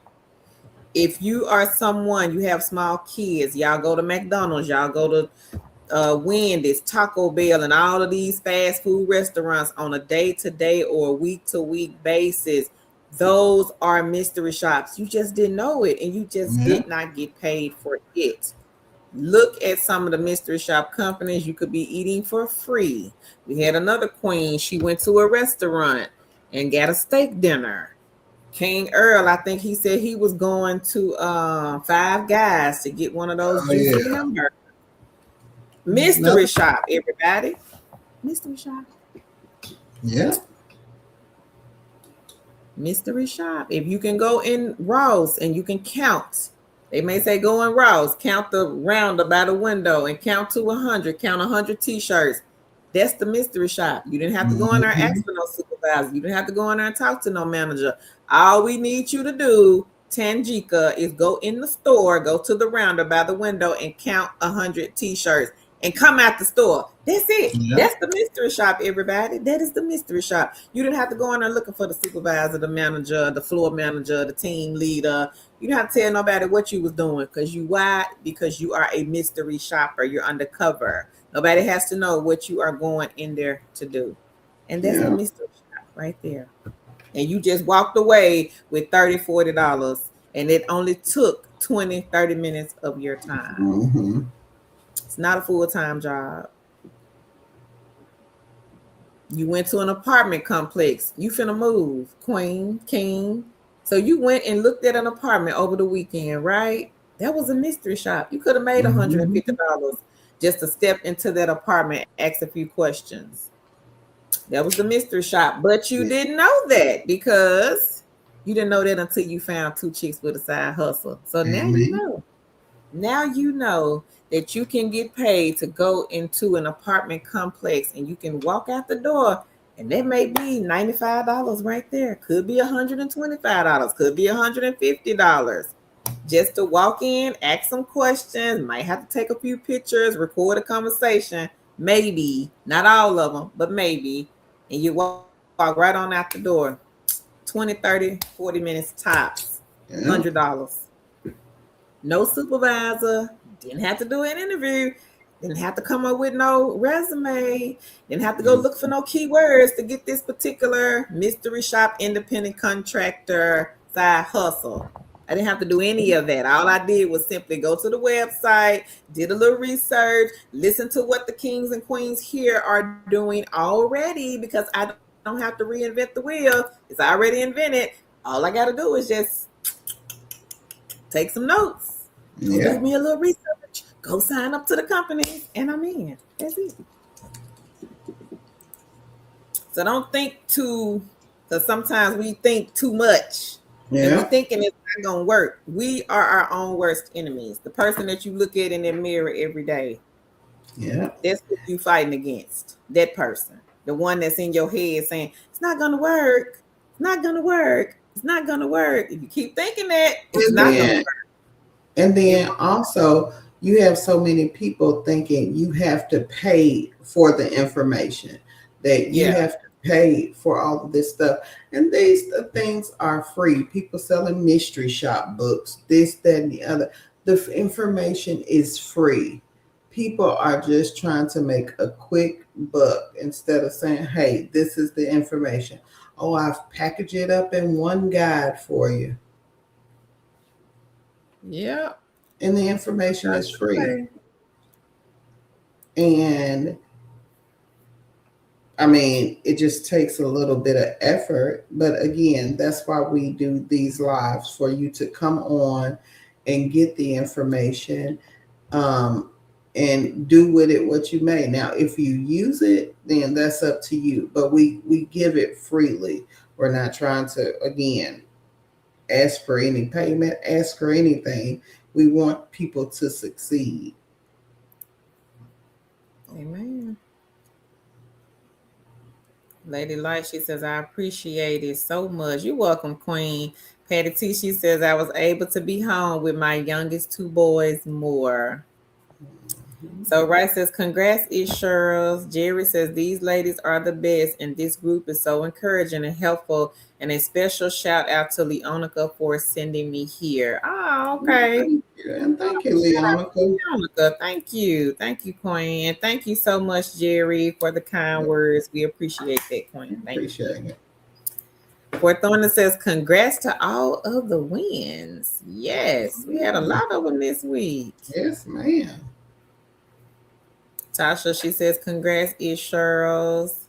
If you are someone, you have small kids, y'all go to McDonald's, y'all go to Wendy's, Taco Bell, and all of these fast food restaurants on a day to day or week to week basis. Those are mystery shops. You just didn't know it and you just Yeah. did not get paid for it. Look at some of the mystery shop companies you could be eating for free. We had another queen, she went to a restaurant and got a steak dinner. King Earl, I think he said he was going to Five Guys to get one of those Oh juicy yeah. hamburgers. Mystery Another. shop, everybody. Mystery shop. Yeah. Mystery shop. If you can go in Ross and you can count, they may say go in Ross, count the round by the window and count to 100, count 100 t-shirts. That's the mystery shop. You didn't have to go in there and Mhm. ask for no supervisor. You didn't have to go in there and talk to no manager. All we need you to do, Tanjika, is go in the store, go to the rounder by the window and count 100 t-shirts and come out the store. That's it. Yeah. That's the mystery shop, everybody. That is the mystery shop. You didn't have to go in there looking for the supervisor, the manager, the floor manager, the team leader. You didn't have to tell nobody what you was doing because you why? Because you are a mystery shopper. You're undercover. Nobody has to know what you are going in there to do. And that's the Yeah. mystery shop right there. And you just walked away with $30, $40, and it only took 20, 30 minutes of your time. Mhm. It's not a full-time job. You went to an apartment complex. You finna move, queen, king. So you went and looked at an apartment over the weekend, right? That was a mystery shop. You could have made Mhm. $150 just to step into that apartment, ask a few questions. That was the mystery shop. But you Yeah. didn't know that because you didn't know that until you found two chicks with a side hustle. So now you Amen. know. Now you know that you can get paid to go into an apartment complex and you can walk out the door and that may be $95 right there. Could be $125, could be $150 just to walk in, ask some questions, might have to take a few pictures, record a conversation, maybe, not all of them, but maybe, and you walk right on out the door. 20, 30, 40 minutes tops, Yeah. $100. No supervisor, didn't have to do an interview, didn't have to come up with no resume, didn't have to go look for no keywords to get this particular mystery shop independent contractor side hustle. I didn't have to do any of that. All I did was simply go to the website, did a little research, listen to what the kings and queens here are doing already because I don't have to reinvent the wheel. It's already invented. All I got to do is just take some notes, go do me Yeah. a little research, go sign up to the company, and I'm in. That's it. So don't think too, because sometimes we think too much and we Yeah. thinking it's not gonna work. We are our own worst enemies. The person that you look at in that mirror every day, Yeah. that's who you fighting against. That person, the one that's in your head saying it's not gonna work, it's not gonna work, it's not gonna work. If you keep thinking that, it's And not gonna then work. and It then won't. also you have so many people thinking you have to pay for the information, that you Yeah. have to pay for all of this stuff. And these things are free. People selling mystery shop books, this, that, and the other. The information is free. People are just trying to make a quick buck instead of saying, hey, this is the information. Oh, I've packaged it up in one guide for you. Yep. and the information is free. Okay. And I mean, it just takes a little bit of effort. But again, that's why we do these lives for you to come on and get the information, um, and do with it what you may. Now, if you use it, then that's up to you. But we give it freely. We're not trying to, again, ask for any payment, ask for anything. We want people to succeed. Amen. Lady Light, she says, I appreciate it so much. You're welcome, Queen. Patty T, she says, I was able to be home with my youngest two boys more. So Rice says, congrats, is Cheryl. Jerry says, these ladies are the best, and this group is so encouraging and helpful. And a special shout out to Leonica for sending me here. Oh, okay. Thank you. And thank you, Shout out Leonica. to Leonica. Thank you. Thank you, Queen. And thank you so much, Jerry, for the kind words. We appreciate that, Queen. Thank you. Appreciate it. Fort Thornton says, congrats to all of the wins. Yes, we had a lot of them this week. Yes, ma'am. Tasha, she says, congrats, is Cheryl's.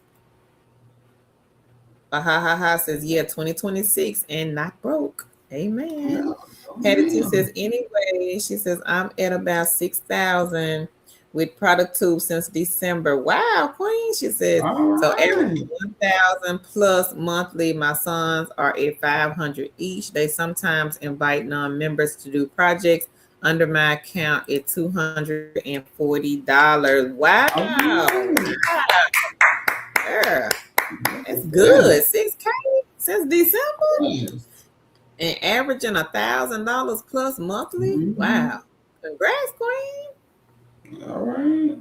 Bahaha says, yeah, 2026 and not broke. Amen. No, Patty T ma'am. says, anyway, she says, I'm at about 6,000 with product tube since December. Wow, Queen, she says. All So right. average 1,000 plus monthly. My sons are at 500 each. They sometimes invite non-members to do projects under my account at $240. Wow. All right. Girl, that's Yeah. good. 6K since December Yes. and averaging $1,000 plus monthly. Mhm. Wow. Congrats, Queen. All right.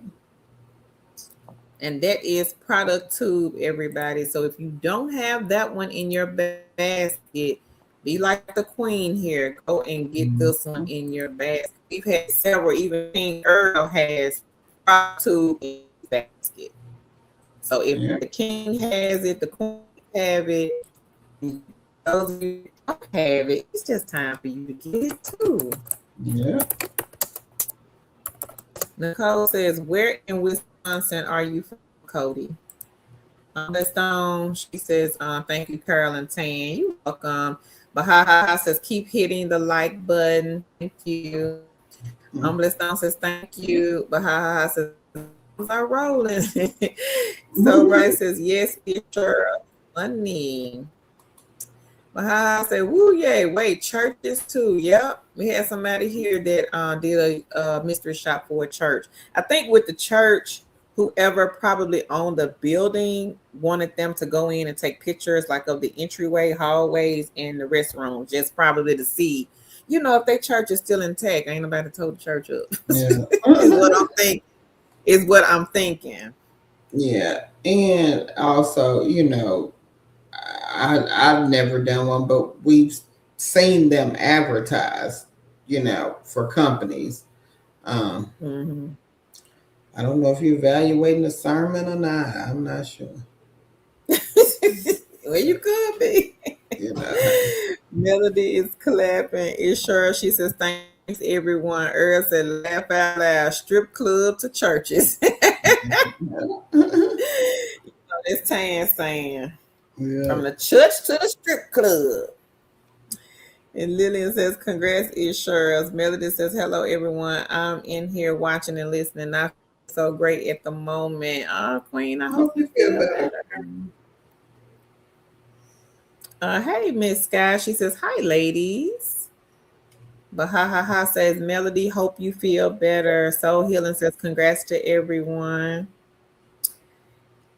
And that is product tube, everybody. So if you don't have that one in your basket, be like the queen here. Go and get this one Mhm. in your basket. We've had several, even King Earl has product tube in his basket. So if Yeah. the king has it, the queen have it, and those of you that don't have it, it's just time for you to get it too. Yeah. Nicole says, where in Wisconsin are you from, Cody? The Stone, she says, thank you, Carol and Tan. You're welcome. Bahaha says, keep hitting the like button. Thank you. Mhm. Stone says, thank you. Bahaha says, thumbs are rolling. So Rice says, yes, it's sure money. Bahaha said, woo, yay. Wait, churches too. Yep. We had somebody here that did a mystery shop for a church. I think with the church, whoever probably owned the building wanted them to go in and take pictures like of the entryway, hallways, and the restrooms, just probably to see, if their church is still intact. Ain't nobody told the church up. Yeah. Is what I'm thinking. Is what I'm thinking. Yeah. And also, I've never done one, but we've seen them advertised, for companies. Um, Mm-hmm. I don't know if you're evaluating a sermon or not. I'm not sure. Well, you could be. You know. Melody is clapping. It's sure. She says, thanks, everyone. Earl said, laugh out loud. Strip club to churches. This Tan saying, Yeah. from the church to the strip club. And Lillian says, congrats, is Cheryl's. Melody says, hello, everyone. I'm in here watching and listening. I feel so great at the moment. Oh, Queen, I I hope hope you you feel feel better. better. Hey, Miss Sky. She says, hi, ladies. But ha ha ha says, Melody, hope you feel better. Soul Healing says, congrats to everyone.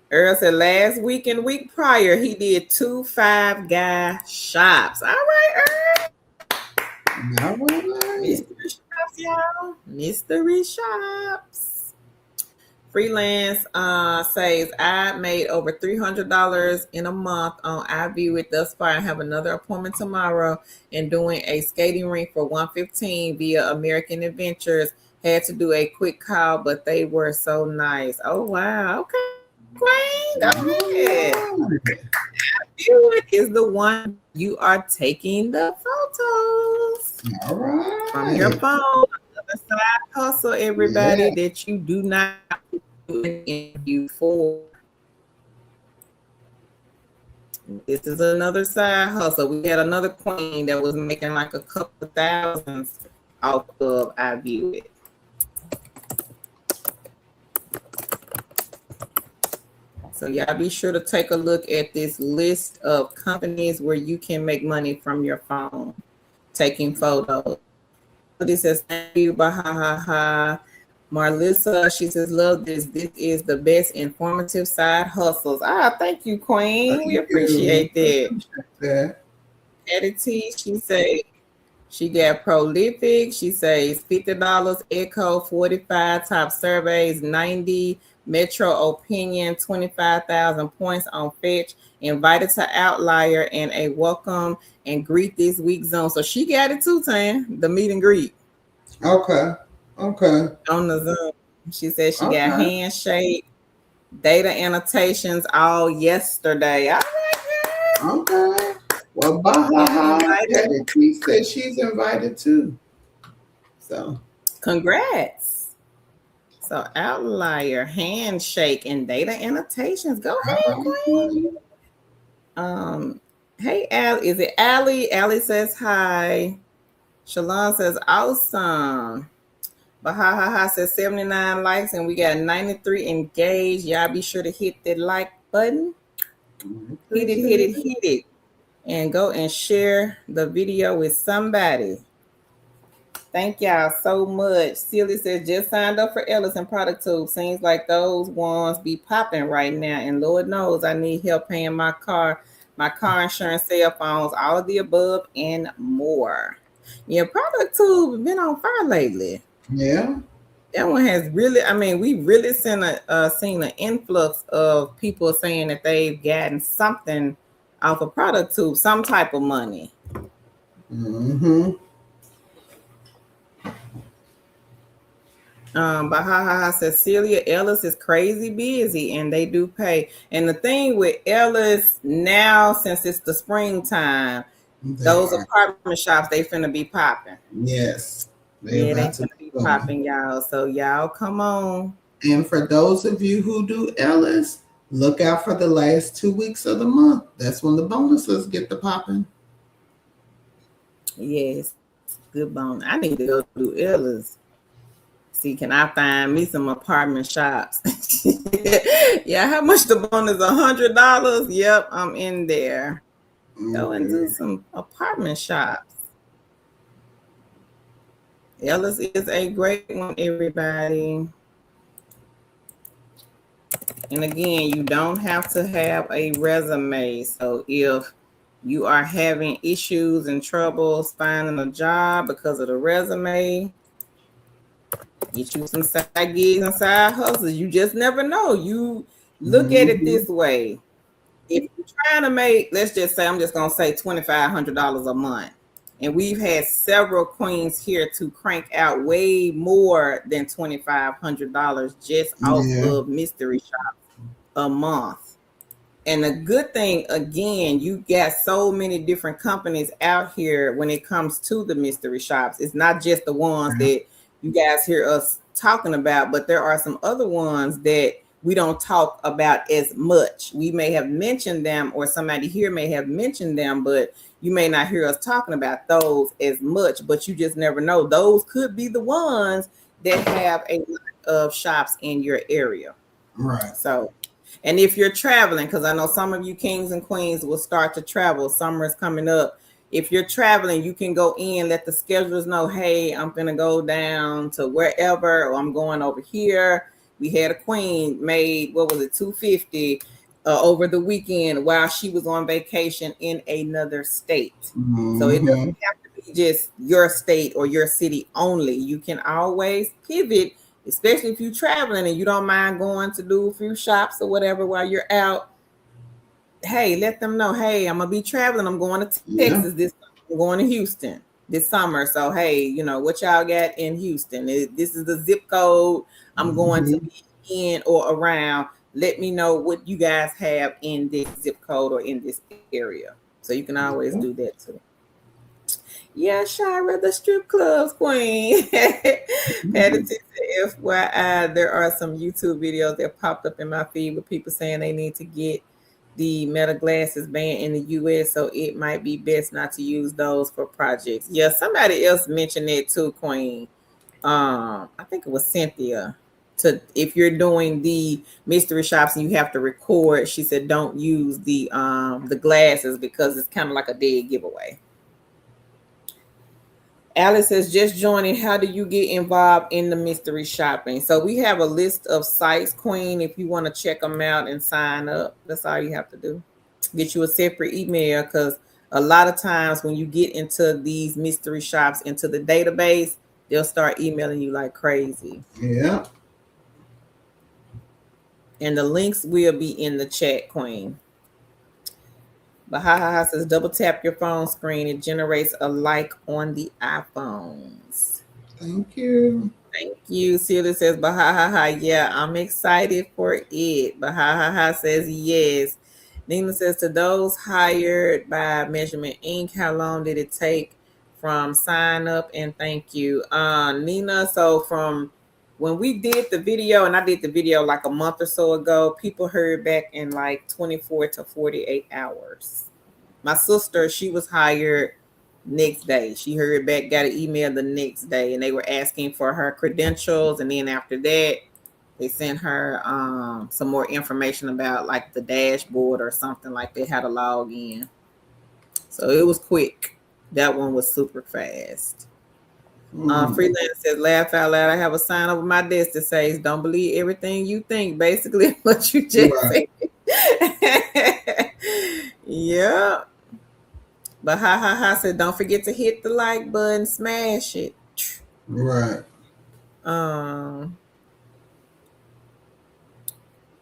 Earl said, last week and week prior, he did 2 Five Guy shops. All right, Earl. All right. Mystery shops, y'all. Mystery shops. Freelance says, I made over $300 in a month on iView it thus far. I have another appointment tomorrow and doing a skating rink for 115 via American Adventures. Had to do a quick call, but they were so nice. Oh, wow. Okay, Queen, go ahead. All right. View it is the one you are taking the photos All from your right. phone. Another side hustle, everybody, Yeah. that you do not have to do an interview for. This is another side hustle. We had another queen that was making like a couple of thousands off of I View It. So y'all be sure to take a look at this list of companies where you can make money from your phone taking photos. This says thank you, bahaha. Marlissa, she says, love this. This is the best informative side hustles. Ah, thank you, Queen. We Thank you. appreciate that. Appreciate that. Patty T, she say she got prolific. She says $50 Echo, 45 top surveys, 90 Metro Opinion, 25,000 points on Fetch, invited to Outlier, and a welcome and greet this week zone. So she got it too, Tan. The meet and greet Okay. Okay. on the Zoom. She said she got Okay. handshake, data annotations all yesterday. All right, girl. Okay. Well, Got Baha invited. Patty T said she's invited too. So, Congrats. So Outlier, handshake, and data annotations. Go all ahead, right, Queen. Queen. Hey Al, is it Allie? Allie says hi. Shalon says awesome. Bahaha says 79 likes and we got 93 engaged. Y'all be sure to hit that like button. Hit it, hit Appreciate it, hit it. And go and share the video with somebody. Thank y'all so much. Celia says just signed up for Ellis and Product Tube. Seems like those ones be popping right now. And Lord knows I need help paying my car insurance, cell phones, all of the above and more. Yeah, Product Tube been on fire lately. Yeah. That one has really, I mean, we really seen an influx of people saying that they've gotten something off of Product Tube, some type of money. Mm-hmm. Bahaha says Celia Ellis is crazy busy and they do pay. And the thing with Ellis now, since it's the springtime, They those are. apartment shops they finna be popping. Yes. They're Yeah, they about to finna be be going. popping, y'all. So y'all come on. And for those of you who do Ellis, look out for the last 2 weeks of the month. That's when the bonuses get the popping. Yes, good bone. I need to go do Ellis. See, can I find me some apartment shops? Yeah, how much the bonus? $100. Yep, I'm in there. Go and do Okay. some apartment shops. Ellis is a great one, everybody. And again, you don't have to have a resume. So if you are having issues and troubles finding a job because of the resume, get you some side gigs and side hustles. You just never know. You look at it Mm-hmm. this way. If you're trying to make, let's just say, I'm just going to say $2,500 a month. And we've had several queens here to crank out way more than $2,500 just off Yeah. of mystery shops a month. And the good thing, again, you got so many different companies out here when it comes to the mystery shops. It's not just the ones that you guys hear us talking about, but there are some other ones that we don't talk about as much. We may have mentioned them, or somebody here may have mentioned them, but you may not hear us talking about those as much. But you just never know. Those could be the ones that have a lot of shops in your area. Right. So, and if you're traveling, because I know some of you kings and queens will start to travel, summer is coming up. If you're traveling, you can go in, let the schedulers know, hey, I'm going to go down to wherever, or I'm going over here. We had a queen made, what was it, 250 over the weekend while she was on vacation in another state. So it Mm-hmm. doesn't have to be just your state or your city only. You can always pivot, especially if you're traveling and you don't mind going to do a few shops or whatever while you're out. Hey, let them know, hey, I'm gonna be traveling. I'm going to Yeah. Texas this summer. I'm going to Houston this summer. So hey, what y'all got in Houston? This is the zip code I'm going to Mm-hmm. be in or around. Let me know what you guys have in this zip code or in this area. So you can always do that too. Yeah, Shira, the strip clubs queen. Patty T said, FYI, there are some YouTube videos that popped up in my feed with people saying they need to get the Meta glasses banned in the US, so it might be best not to use those for projects. Yeah, somebody else mentioned that too, Queen. I think it was Cynthia. To if you're doing the mystery shops and you have to record, she said don't use the glasses because it's kind of like a dead giveaway. Alice says, just joining. How do you get involved in the mystery shopping? So we have a list of sites, Queen. If you want to check them out and sign up, that's all you have to do. Get you a separate email because a lot of times when you get into these mystery shops into the database, they'll start emailing you like crazy. Yeah. And the links will be in the chat, Queen. Bahaha says, double tap your phone screen. It generates a like on the iPhones. Thank you. Thank you. Celia says, Bahaha. Yeah, I'm excited for it. Bahaha says, yes. Nina says, to those hired by Measurement Inc., how long did it take from sign up and thank you? Nina, so from when we did the video, and I did the video like a month or so ago, people heard back in like 24 to 48 hours. My sister, she was hired next day. She heard back, got an email the next day, and they were asking for her credentials. And then after that, they sent her some more information about like the dashboard or something like that, how to log in. So it was quick. That one was super fast. Freelance says, laugh out loud. I have a sign over my desk that says, don't believe everything you think. Basically, what you just Right. said. Yeah. But said, don't forget to hit the like button, smash it. Right. Um,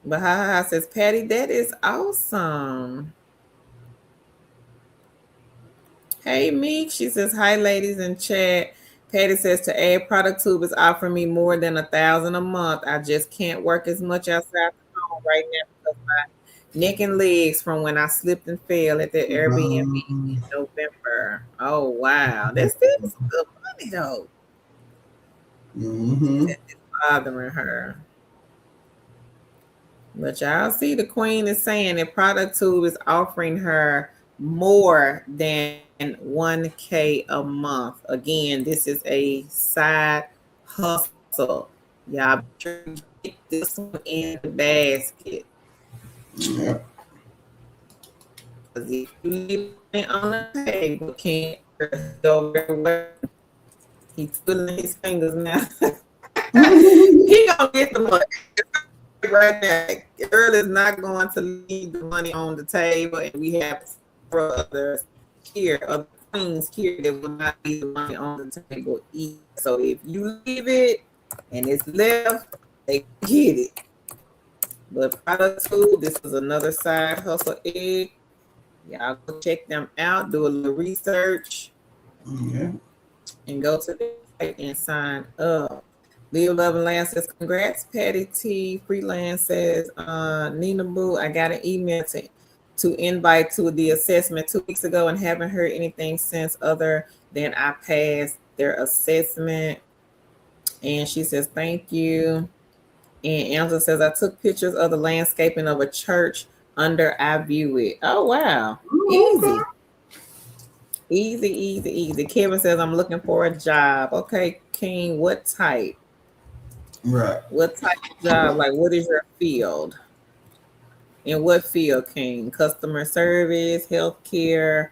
but says, Patty, that is awesome. Hey Meek, she says, hi ladies in chat. Patty says, to add product tube is offering me more than $1,000 a month. I just can't work as much outside the home right now because my neck and legs from when I slipped and fell at the Airbnb in November. Oh wow, that's still some good money though. Mm-hmm. It's bothering her. But y'all see, the queen is saying that product tube is offering her more than 1K a month. Again, this is a side hustle. Y'all be sure to get this one in the basket. Yep. Because if you leave money on the table, King, he go very well. He's twiddling his fingers now. He gonna get the money right now. Earl is not going to leave the money on the table, and we have several others here, other queens here that will not leave the money on the table either. So if you leave it and it's left, they get it. But product two, this is another side hustle egg. Y'all go check them out, do a little research, Yeah. and go to the site and sign up. Leo Love and Land says, congrats, Patty T. Freelance says, Nina Boo, I got an email to invite to the assessment 2 weeks ago and haven't heard anything since other than I passed their assessment. And she says, thank you. And Angela says, I took pictures of the landscaping of a church under I View It. Oh, wow. Easy. Easy, easy, easy. Kevin says, I'm looking for a job. Okay, King, what type? Right. What type of job? Like, what is your field? In what field, King? Customer service, healthcare?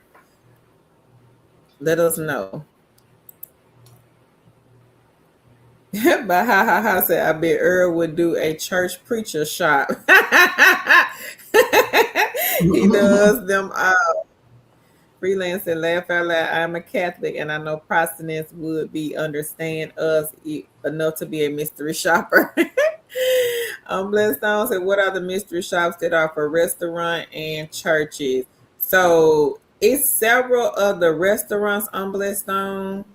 Let us know. But said, I bet Earl would do a church preacher shop. He does them all. Freelance and laugh out loud. I'm a Catholic, and I know Protestants would be understand us enough to be a mystery shopper. Blessed Stone said, "What are the mystery shops that are for restaurant and churches?" So it's several of the restaurants on Blessed Stone.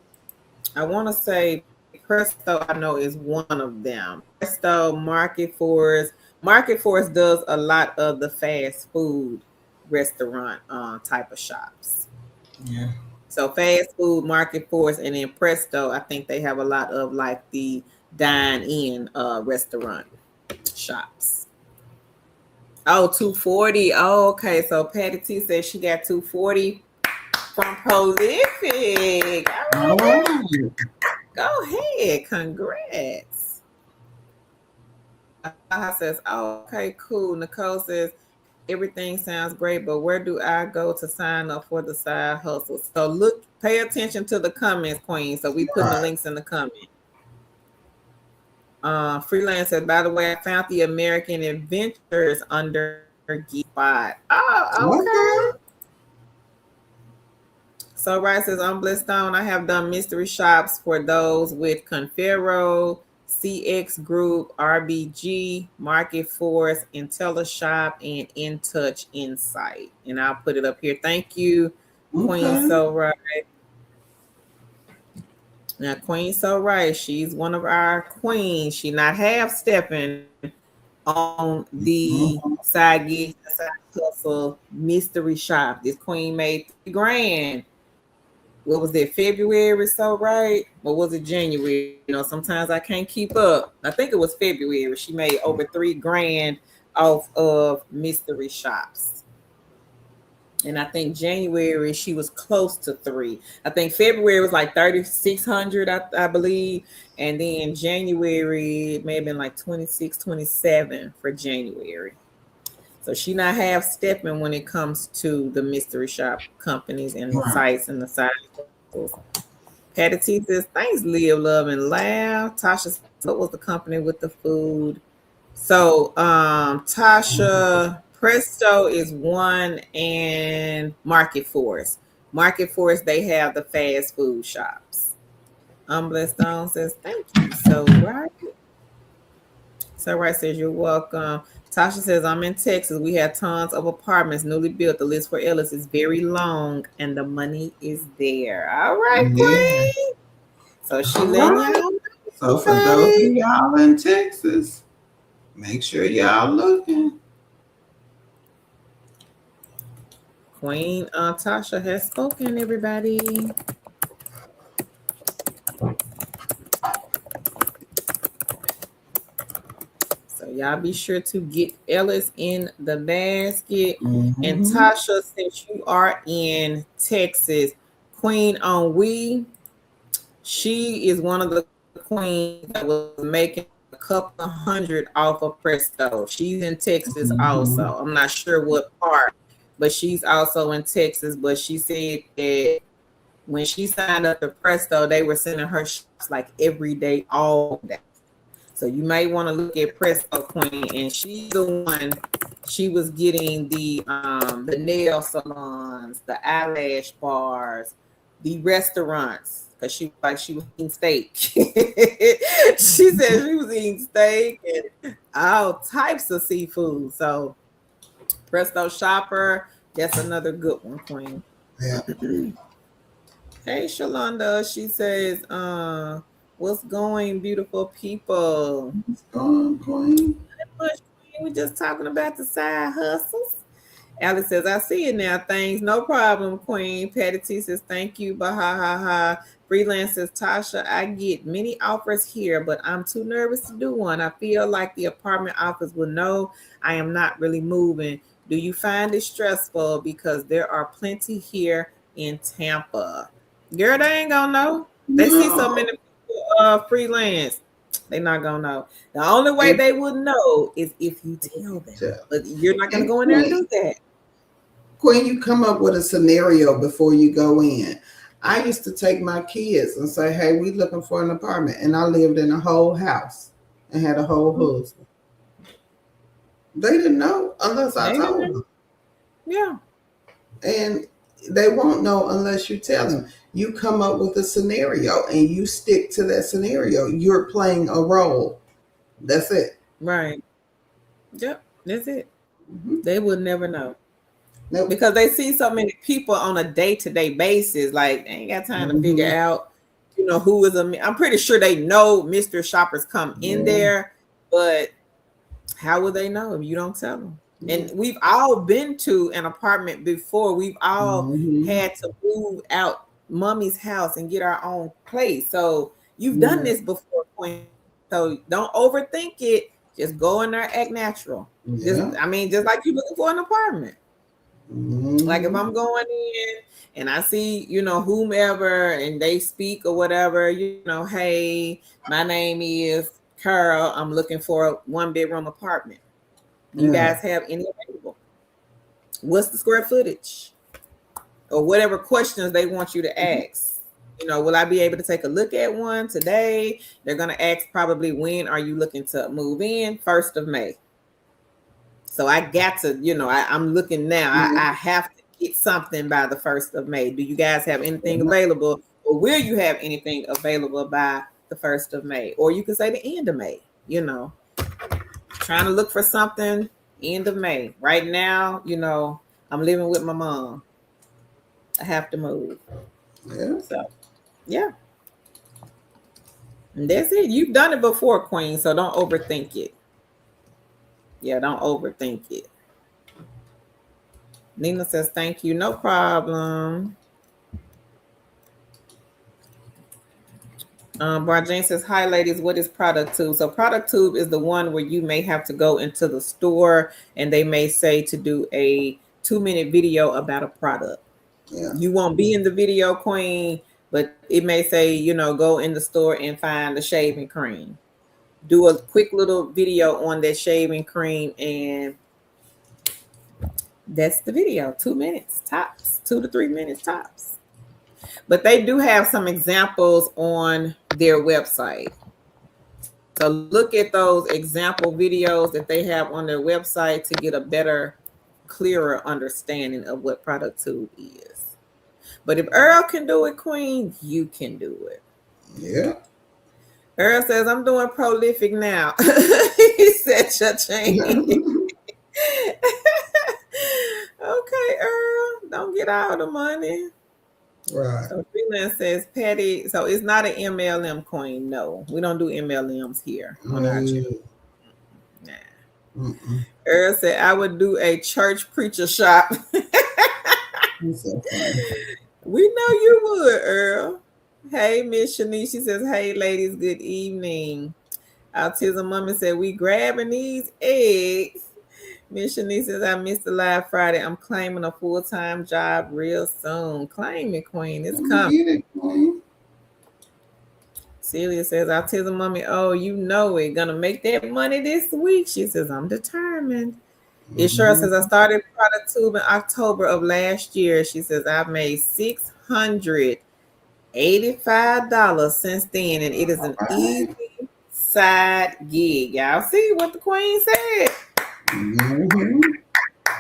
I want to say Presto, I know, is one of them. Presto, Market Force. Market Force does a lot of the fast food restaurant type of shops. Yeah. So fast food, Market Force, and then Presto, I think they have a lot of like the dine-in restaurant shops. Oh, 240. Oh, okay. So Patty T says she got 240 from Prolific. All All right, girl. right. Go ahead. Congrats. Says, oh, okay, cool. Nicole says, everything sounds great, but where do I go to sign up for the side hustle? So look, pay attention to the comments, Queen. So we putting the Right. links in the comments. Freelance says, by the way, I found the American Adventures under Geek Spot. Oh, okay. Okay. So Rice says, I'm blessed Stone. I have done mystery shops for those with Confero, CX Group, RBG, Market Force, IntelliShop, and InTouch Insight. And I'll put it up here. Thank you, Queen Okay. So Right. Now, Queen So Right, she's one of our queens. She not half stepping on the Mhm. side gigs, side hustle mystery shop. This queen made 3 grand. What was it, February? So right, or was it January? Sometimes I can't keep up. I think it was February. She made over 3 grand off of mystery shops. And I think January she was close to 3. I think February was like 3,600, I believe. And then January it may have been like 26, 27 for January. So she not half stepping when it comes to the mystery shop companies and Right. sites and the side hustles. Patty T says, thanks, Live, Love, and Laugh. Tasha says, what was the company with the food? So Tasha, Presto is one, and Market Force. Market Force, they have the fast food shops. Blessed Stone says, thank you. So right says, you're welcome. Tasha says, I'm in Texas. We have tons of apartments newly built. The list for Ellis is very long and the money is there. All right, Yeah. Queen. So she All letting y'all right. know, So for those of everybody. y'all in Texas, make sure y'all looking. Queen Tasha has spoken, everybody. So y'all be sure to get Ellis in the basket. And Mm-hmm. Tasha, since you are in Texas, Queen on We, she is one of the queens that was making a couple of hundred off of Presto. She's in Texas also. Mm-hmm. I'm not sure what part, but she's also in Texas. But she said that when she signed up to Presto, they were sending her shops like every day, all day. So you may want to look at Presto Queen, and she's the one. She was getting the nail salons, the eyelash bars, the restaurants, because she was eating steak. She said she was eating steak and all types of seafood. So Presto Shopper, that's another good one, Queen. Yeah. Hey, Shalonda, she says, what's going, beautiful people? What's going, Queen? We're just talking about the side hustles. Alex says, I see it now. Thanks. No problem, Queen. Patty T says, thank you. But ha ha ha. Freelance says, Tasha, I get many offers here, but I'm too nervous to do one. I feel like the apartment office will know I am not really moving. Do you find it stressful? Because there are plenty here in Tampa. Girl, they ain't gonna know. They see so No. many people freelance. They not gonna know. The only way And, they would know is if you tell them. But you're not gonna and go in there and Queen, do that. Queen, you come up with a scenario before you go in. I used to take my kids and say, "Hey, we looking for an apartment," and I lived in a whole house and had a whole husband. They didn't know unless I They didn't told know. them, Yeah. and they won't know unless you tell them. You come up with a scenario and you stick to that scenario. You're playing a role. That's it. Right. Yep. That's it. Mm-hmm. They would never know. Nope. Because they see so many people on a day-to-day basis. Like they ain't got time to figure Mm-hmm. out, who is I'm pretty sure they know Mr. Shoppers come in Yeah. there, but how would they know if you don't tell them? Yeah. And we've all been to an apartment before. We've all Mm-hmm. had to move out mommy's house and get our own place. So you've done Yeah. this before, Queen. So don't overthink it. Just go in there, act natural. Just Yeah. I mean, just like you looking for an apartment. Like if Mm-hmm. I'm going in and I see, whomever and they speak or whatever, hey, my name is Carl. I'm looking for a 1 bedroom apartment. Do you Yeah. guys have any available? What's the square footage? Or whatever questions they want you to ask. Will I be able to take a look at one today? They're going to ask probably, when are you looking to move in? 1st of May. So I got to, I'm looking now. I have to get something by the 1st of May. Do you guys have anything Yeah. available? Or will you have anything available by the 1st of May? Or you can say the end of May, trying to look for something end of May. Right now, I'm living with my mom. I have to move. Yeah. So, yeah. And that's it. You've done it before, Queen. So don't overthink it. Yeah, don't overthink it. Nina says, thank you. No problem. Barjane says, hi, ladies. What is Product Tube? So, Product Tube is the one where you may have to go into the store and they may say to do a 2-minute video about a product. Yeah. You won't be in the video, Queen, but it may say, go in the store and find the shaving cream. Do a quick little video on that shaving cream, and that's the video. 2 minutes tops, 2 to 3 minutes tops. But they do have some examples on their website. So look at those example videos that they have on their website to get a better, clearer understanding of what Product Tube is. But if Earl can do it, Queen, you can do it. Yeah. Earl says, I'm doing prolific now. He said, cha-ching. Okay, Earl, don't get all the money. Right. So Freelance says, Patty, so it's not an MLM, Queen. No, we don't do MLMs here on our channel. No. Nah. Mm-mm. Earl said, I would do a church preacher shop. It's so funny. We know you would, Earl. Hey, Miss Shanice. She says, hey, ladies, good evening. Autism Mama said, we grabbing these eggs. Miss Shanice says, I missed the live Friday. I'm claiming a full-time job real soon. Claim it, Queen. It's Come coming. get it, Queen. Celia says, Autism Mommy, oh, you know it. Gonna make that money this week. She says, I'm determined. It sure says, I Mm-hmm. started Product Tube in October of last year. She says, I've made $685 since then, and it is All an right. easy side gig. Y'all see what the Queen said? Mm-hmm.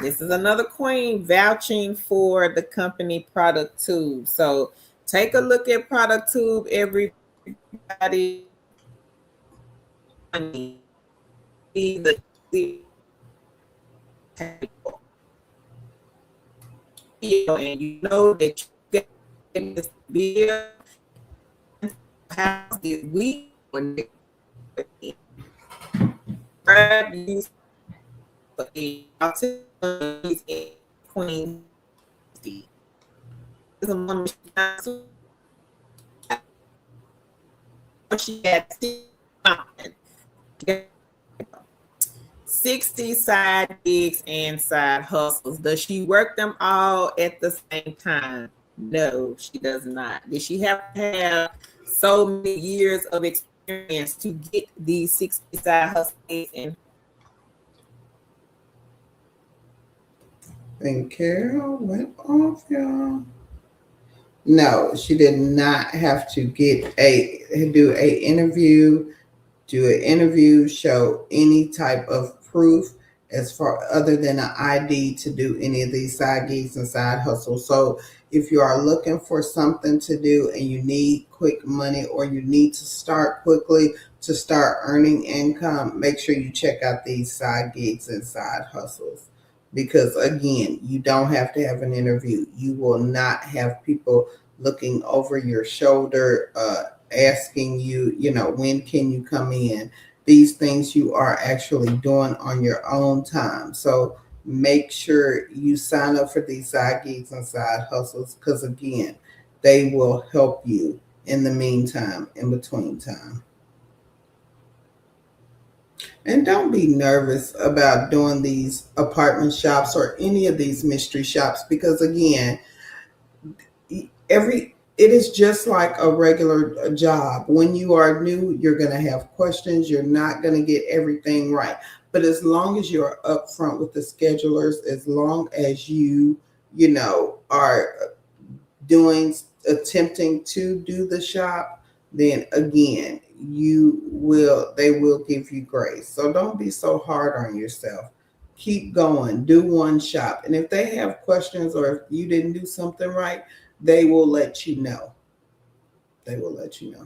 This is another Queen vouching for the company Product Tube. So take a look at Product Tube, everybody. See the video, and you know that you get this bill house this week when they grab you for the opportunities in Queen. This is a woman she had 60 side gigs and side hustles. Does she work them all at the same time? No, she does not. Did she have to have so many years of experience to get these 60 side hustles? And And Carol went off, y'all. No, she did not have to do a interview, show any type of proof as far other than an ID to do any of these side gigs and side hustles. So if you are looking for something to do and you need quick money or you need to start quickly to start earning income, make sure you check out these side gigs and side hustles. Because again, you don't have to have an interview. You will not have people looking over your shoulder, asking you, when can you come in? These things you are actually doing on your own time. So make sure you sign up for these side gigs and side hustles because, again, they will help you in the meantime, in between time. And don't be nervous about doing these apartment shops or any of these mystery shops, because again, every it is just like a regular job. When you are new, you're going to have questions. You're not going to get everything right. But as long as you're upfront with the schedulers, as long as are doing attempting to do the shop, then again, they will give you grace. So don't be so hard on yourself. Keep going. Do one shop. And if they have questions or if you didn't do something right, they will let you know. They will let you know.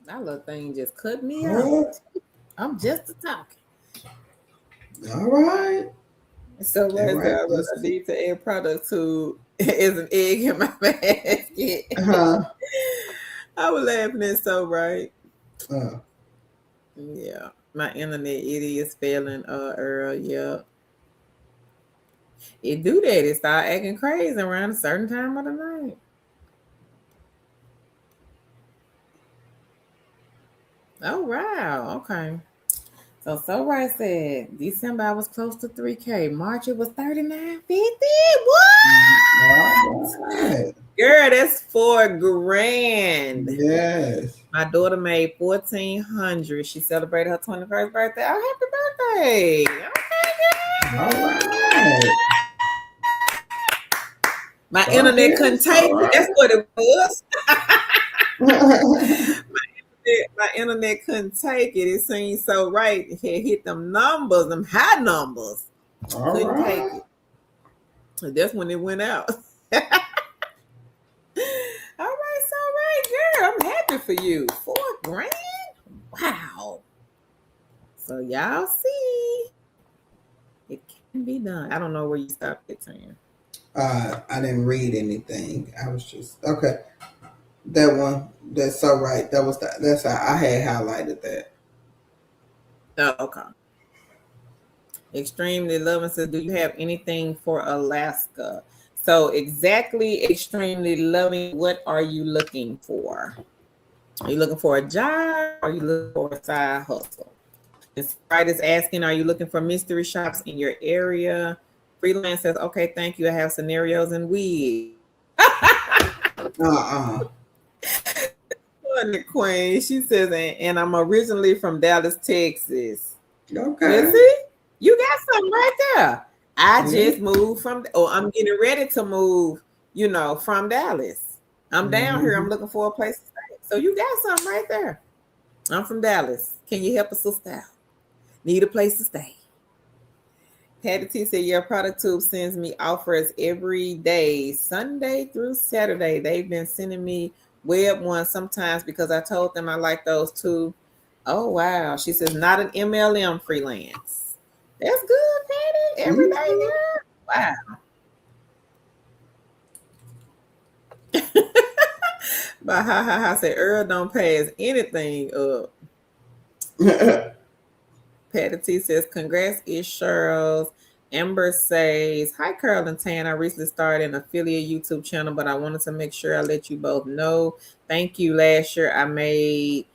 That little thing just cut me All off. right. I'm just a talking. All right. So All right right. there, but I need to add product to is an egg in my basket. Uh-huh. I was laughing at so right. Uh, Yeah. My internet it is failing Earl. Yeah. It do that. It start acting crazy around a certain time of the night. Oh wow. Okay. So right said December I was close to 3K. March it was 39.50. all What? right. Girl, that's 4 grand. Yes. My daughter made 1,400. She celebrated her 21st birthday. Oh, happy birthday. All Okay, right. my Go internet ahead. couldn't take All it. That's what it was. right. My internet couldn't take it. It seemed so right. It had hit them numbers, them high numbers. All Couldn't take right. it. So that's when it went out. All right, so right, girl. I'm happy for you. 4 grand? Wow. So y'all see, it can be done. I don't know where you stopped it, Tam. I didn't read anything. I was just okay. That one. That's so right. That's how I had highlighted that. Oh, okay. Extremely loving says, do you have anything for Alaska? So exactly, extremely loving. What are you looking for? Are you looking for a job? Or are you looking for a side hustle? This right is asking, are you looking for mystery shops in your area? Freelance says, okay, thank you. I have scenarios and wigs. Uh-uh. Funny Queen. She says, and I'm originally from Dallas, Texas. Well, Okay. see, you got something right there. I Yeah. just moved from, or I'm getting ready to move, from Dallas. I'm down here. I'm Mhm. looking for a place to stay. So you got something right there. I'm from Dallas. Can you help us sister out? Need a place to stay. Patty T said, your product tube sends me offers every day, Sunday through Saturday. They've been sending me web ones sometimes because I told them I like those too. Oh, wow. She says, not an MLM freelance. That's good, Patty. Every day, Mhm. girl. Wow. But ha said, Earl don't pass anything up. Patty T says, congrats, it's Cheryl's. Amber says, hi, Carol and Tan. I recently started an affiliate YouTube channel, but I wanted to make sure I let you both know. Thank you. Last year I made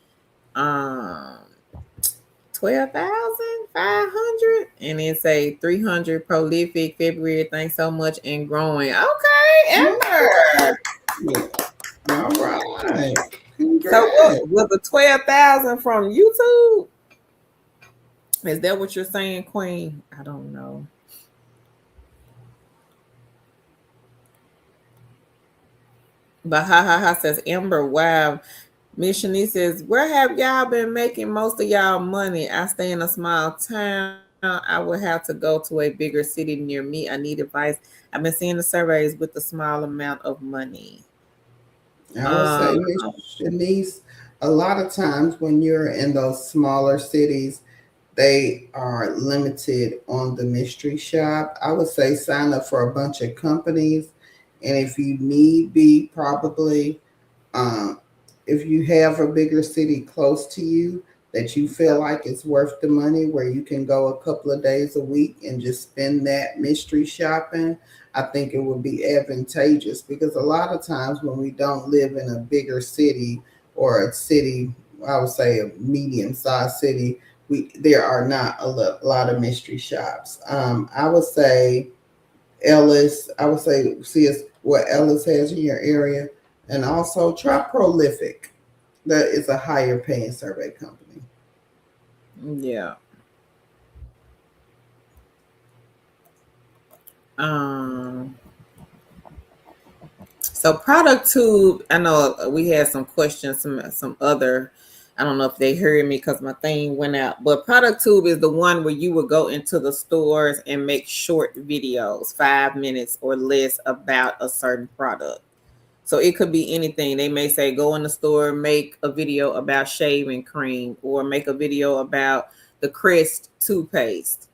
12,500 and it's a 300 prolific February. Thanks so much and growing. Okay, Amber. All right. So what Congrats. was the 12,000 from YouTube? Is that what you're saying, Queen? I don't know. But says Amber, wow. Miss Shanice says, where have y'all been making most of y'all money? I stay in a small town. I would have to go to a bigger city near me. I need advice. I've been seeing the surveys with the small amount of money. I would Um, say, Miss Shanice, a lot of times when you're in those smaller cities, they are limited on the mystery shop. I would say sign up for a bunch of companies, and if you need be, probably um, if you have a bigger city close to you, that you feel like it's worth the money, where you can go a couple of days a week and just spend that mystery shopping, I think it would be advantageous, because a lot of times when we don't live in a bigger city or a city, I would say a medium sized city, we there are not a lot of mystery shops. I would say Ellis. I would say see what Ellis has in your area, and also try Prolific. That is a higher paying survey company. Yeah. Um. So product tube. I know we had some questions. Some other. I don't know if they heard me because my thing went out. But product tube is the one where you would go into the stores and make short videos, 5 minutes or less, about a certain product. So it could be anything. They may say, go in the store, make a video about shaving cream, or make a video about the Crest toothpaste.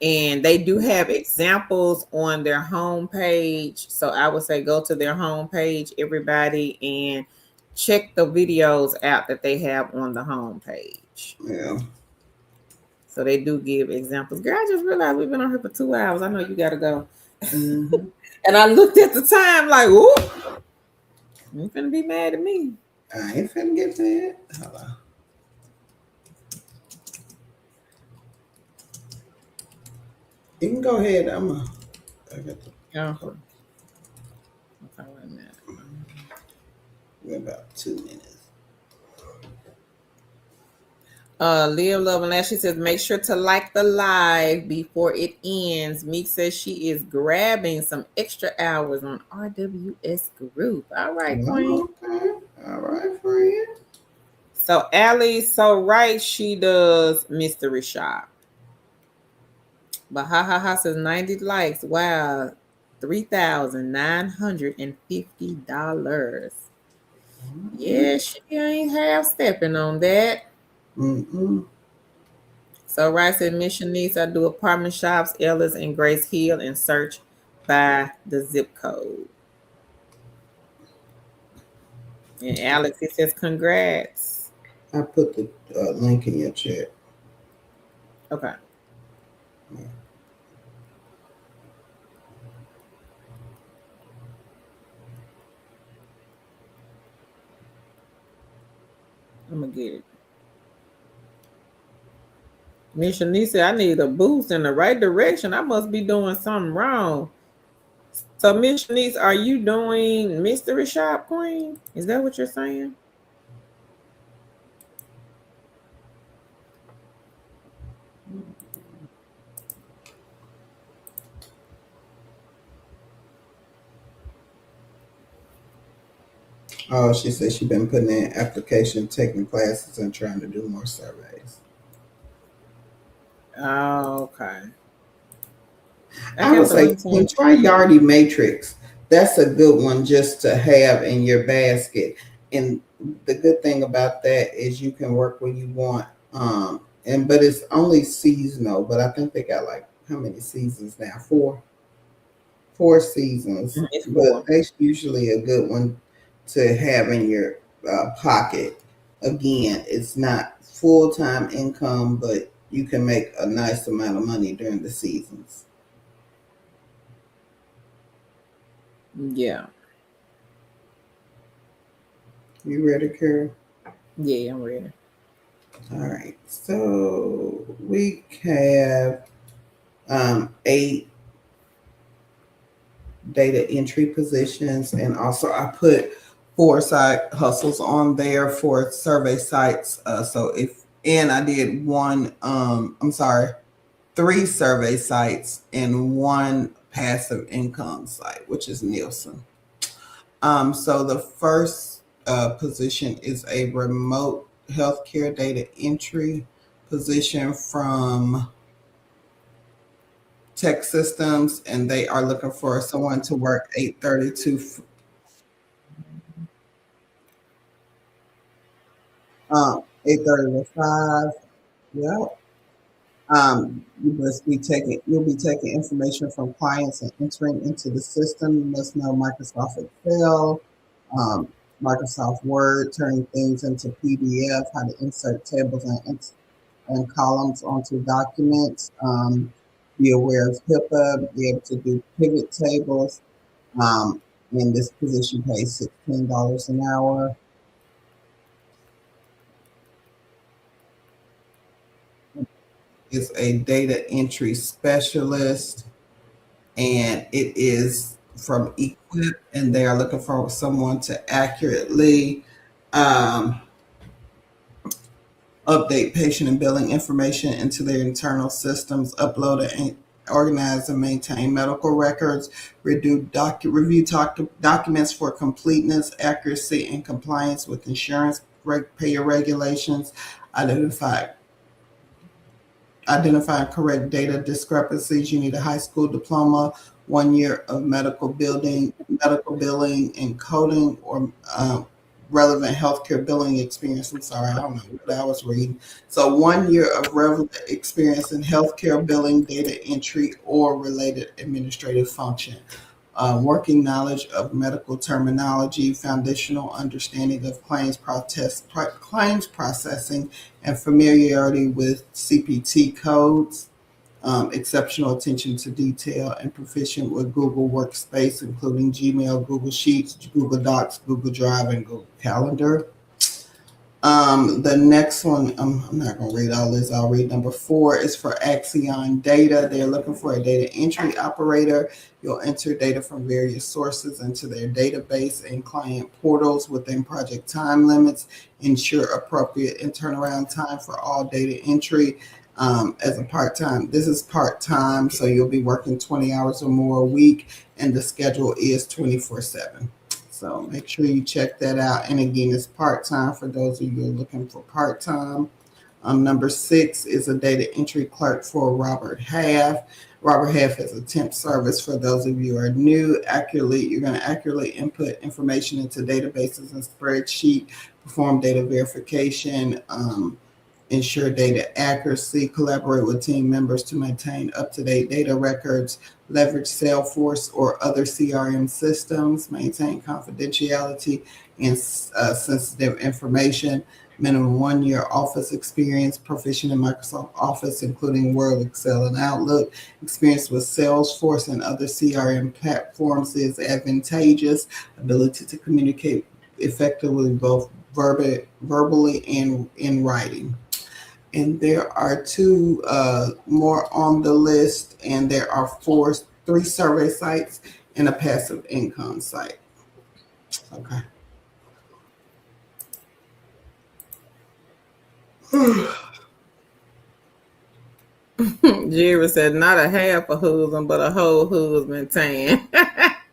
And they do have examples on their homepage. So I would say go to their homepage, everybody, and check the videos out that they have on the homepage. Yeah. So they do give examples. Girl, I just realized we've been on here for 2 hours. I know you got to go. Mm-hmm. And I looked at the time like, ooh, you finna be mad at me. I ain't finna get that. Hold on. You can go ahead. I got the, Yeah. Okay, wait a minute. we're about 2 minutes. Live, love, and laugh. She says, make sure to like the live before it ends. Meek says she is grabbing some extra hours on RWS group. All right, Queen. Okay. All right, friend. So Allie, so right, she does mystery shop. But ha says 90 likes. Wow. $3,950. Yeah, she ain't half stepping on that. Mm-mm. So right said Mission Needs, I do apartment shops, Ellis and Grace Hill, and search by the zip code. And Alex, he says congrats. I put the link in your chat. Okay. I'm gonna get it. Mission said, I need a boost in the right direction. I must be doing something wrong. So Mission are you doing mystery shop, Queen? Is that what you're saying? Oh, she said she's been putting in application, taking classes, and trying to do more surveys. Oh, okay. I would say try Yardi Matrix. That's a good one just to have in your basket. And the good thing about that is you can work when you want. But it's only seasonal. But I think they got like how many seasons now? Four seasons. It's But 4. that's usually a good one to have in your pocket. Again, it's not full time income, but you can make a nice amount of money during the seasons. Yeah. You ready, Carol? Yeah, I'm ready. All right. So we have 8 data entry positions, and also I put 4 side hustles on there for survey sites. And I did 3 survey sites and 1 passive income site, which is Nielsen. So the first position is a remote healthcare data entry position from Tech Systems, and they are looking for someone to work 8:30 to 8:30 to 5. Yeah. You'll be taking information from clients and entering into the system. You must know Microsoft Excel. Microsoft Word, turning things into PDF, how to insert tables and columns onto documents, be aware of HIPAA, be able to do pivot tables. Um, and this position pays $16 an hour. It's a data entry specialist, and it is from Equip, and they are looking for someone to accurately um, update patient and billing information into their internal systems, upload and organize and maintain medical records, review documents for completeness, accuracy, and compliance with insurance payer regulations, identify identifying correct data discrepancies. You need a high school diploma, 1 year of medical billing, and coding, or relevant healthcare billing experience. I'm sorry, I don't know what I was reading. So 1 year of relevant experience in healthcare billing, data entry, or related administrative function. Working knowledge of medical terminology, foundational understanding of claims processing, and familiarity with CPT codes, exceptional attention to detail, and proficient with Google Workspace, including Gmail, Google Sheets, Google Docs, Google Drive, and Google Calendar. The next one, I'm not going to read all this. I'll read number 4 is for Axion Data. They're looking for a data entry operator. You'll enter data from various sources into their database and client portals within project time limits. Ensure appropriate and turnaround time for all data entry. As a part-time, this is part-time, so you'll be working 20 hours or more a week, and the schedule is 24/7. So make sure you check that out. And again, it's part-time for those of you who are looking for part-time. Number 6 is a data entry clerk for Robert Half. Robert Half is a temp service for those of you who are new. You're going to accurately input information into databases and spreadsheet, perform data verification, ensure data accuracy, collaborate with team members to maintain up-to-date data records, leverage Salesforce or other CRM systems, maintain confidentiality and sensitive information, minimum 1 year office experience, proficient in Microsoft Office, including Word, Excel, and Outlook, experience with Salesforce and other CRM platforms is advantageous, ability to communicate effectively both verbally and in writing. And there are 2 more on the list, and there are 3 survey sites and a passive income site. Okay. Jerry said, not a half a husband, but a whole husband tan.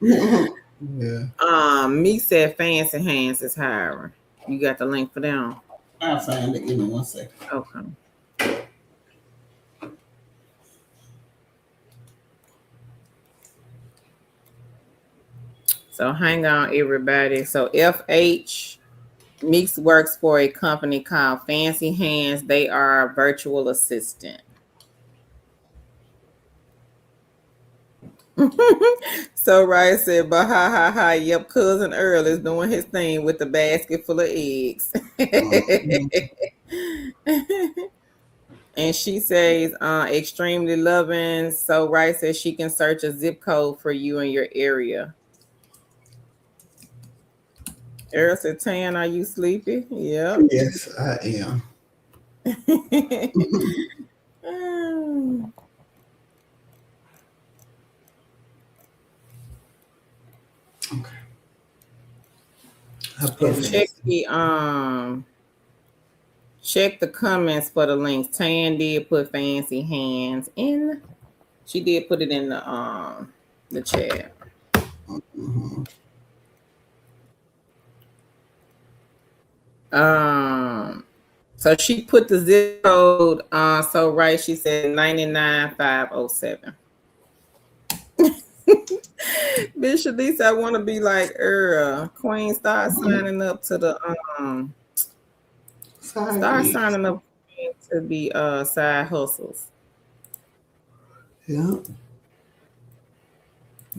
Yeah. Me said Fancy Hands is hiring. You got the link for them? I'll find it. Give me 1 second. Okay. So hang on, everybody. So FH Meeks works for a company called Fancy Hands. They are a virtual assistant. So Rice said, but ha ha ha, yep, cousin Earl is doing his thing with the basket full of eggs. Mhm. And she says, extremely loving. So Rice says she can search a zip code for you in your area. Earl said, Tan, are you sleepy? Yep. Yes, I am. Okay. I put And this. check the comments for the links. Tan did put Fancy Hands in. She did put it in the chat. Mm-hmm. So she put the zip code so right, she said 99507. Bishop Lisa, I want to be like Earl. Queen, start signing up to the Side start gigs. signing up to the side hustles. Yeah.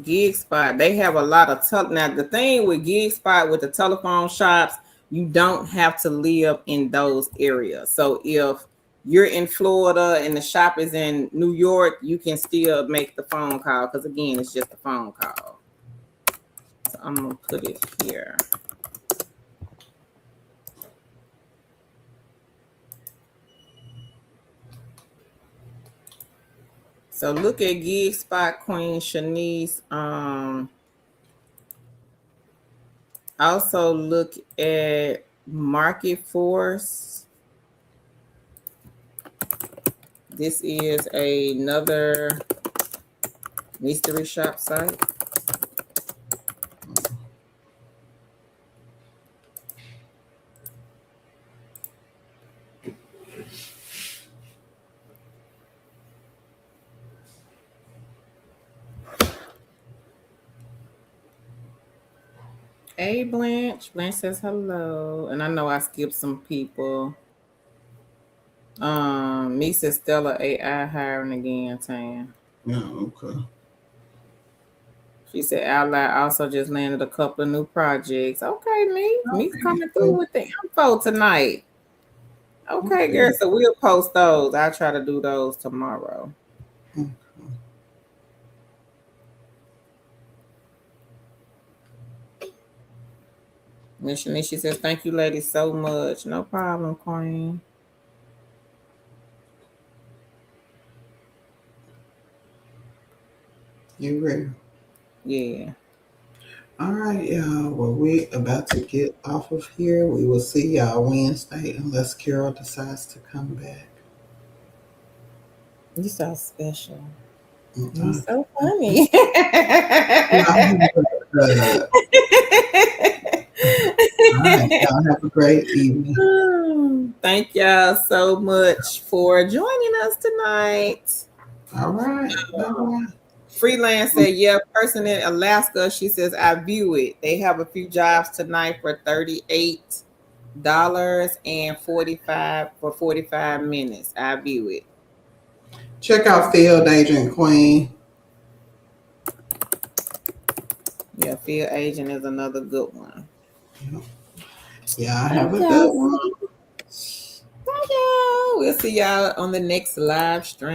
Gig Spot. They have a lot of now the thing with Gig Spot with the telephone shops, you don't have to live in those areas. So if you're in Florida and the shop is in New York, you can still make the phone call because again, it's just a phone call. So I'm gonna put it here. So look at Gig Spot, Queen Shanice. Also look at Market Force. This is another mystery shop site. Hey Blanche. Blanche says hello. And I know I skipped some people. Me says Stella AI hiring again, Tan. Yeah, okay. She said Outlier also just landed a couple of new projects. Okay, Me's coming through with the info tonight. Okay, girl. So we'll post those. I'll try to do those tomorrow. Okay. Miss Shanice says, thank you, ladies, so much. No problem, Queen. You ready? Yeah. All right, y'all. Well, we about to get off of here. We will see y'all Wednesday unless Carol decides to come back. You so special. Okay. You're so funny. All right, y'all have a great evening. Thank y'all so much for joining us tonight. All right. Bye-bye. Freelance said, yeah, person in Alaska, she says, I view it. They have a few jobs tonight for $38 and 45 for 45 minutes. I view it. Check out Field Agent Queen. Yeah, field agent is another good one. Yeah, have a good one. Bye, y'all. We'll see y'all on the next live stream.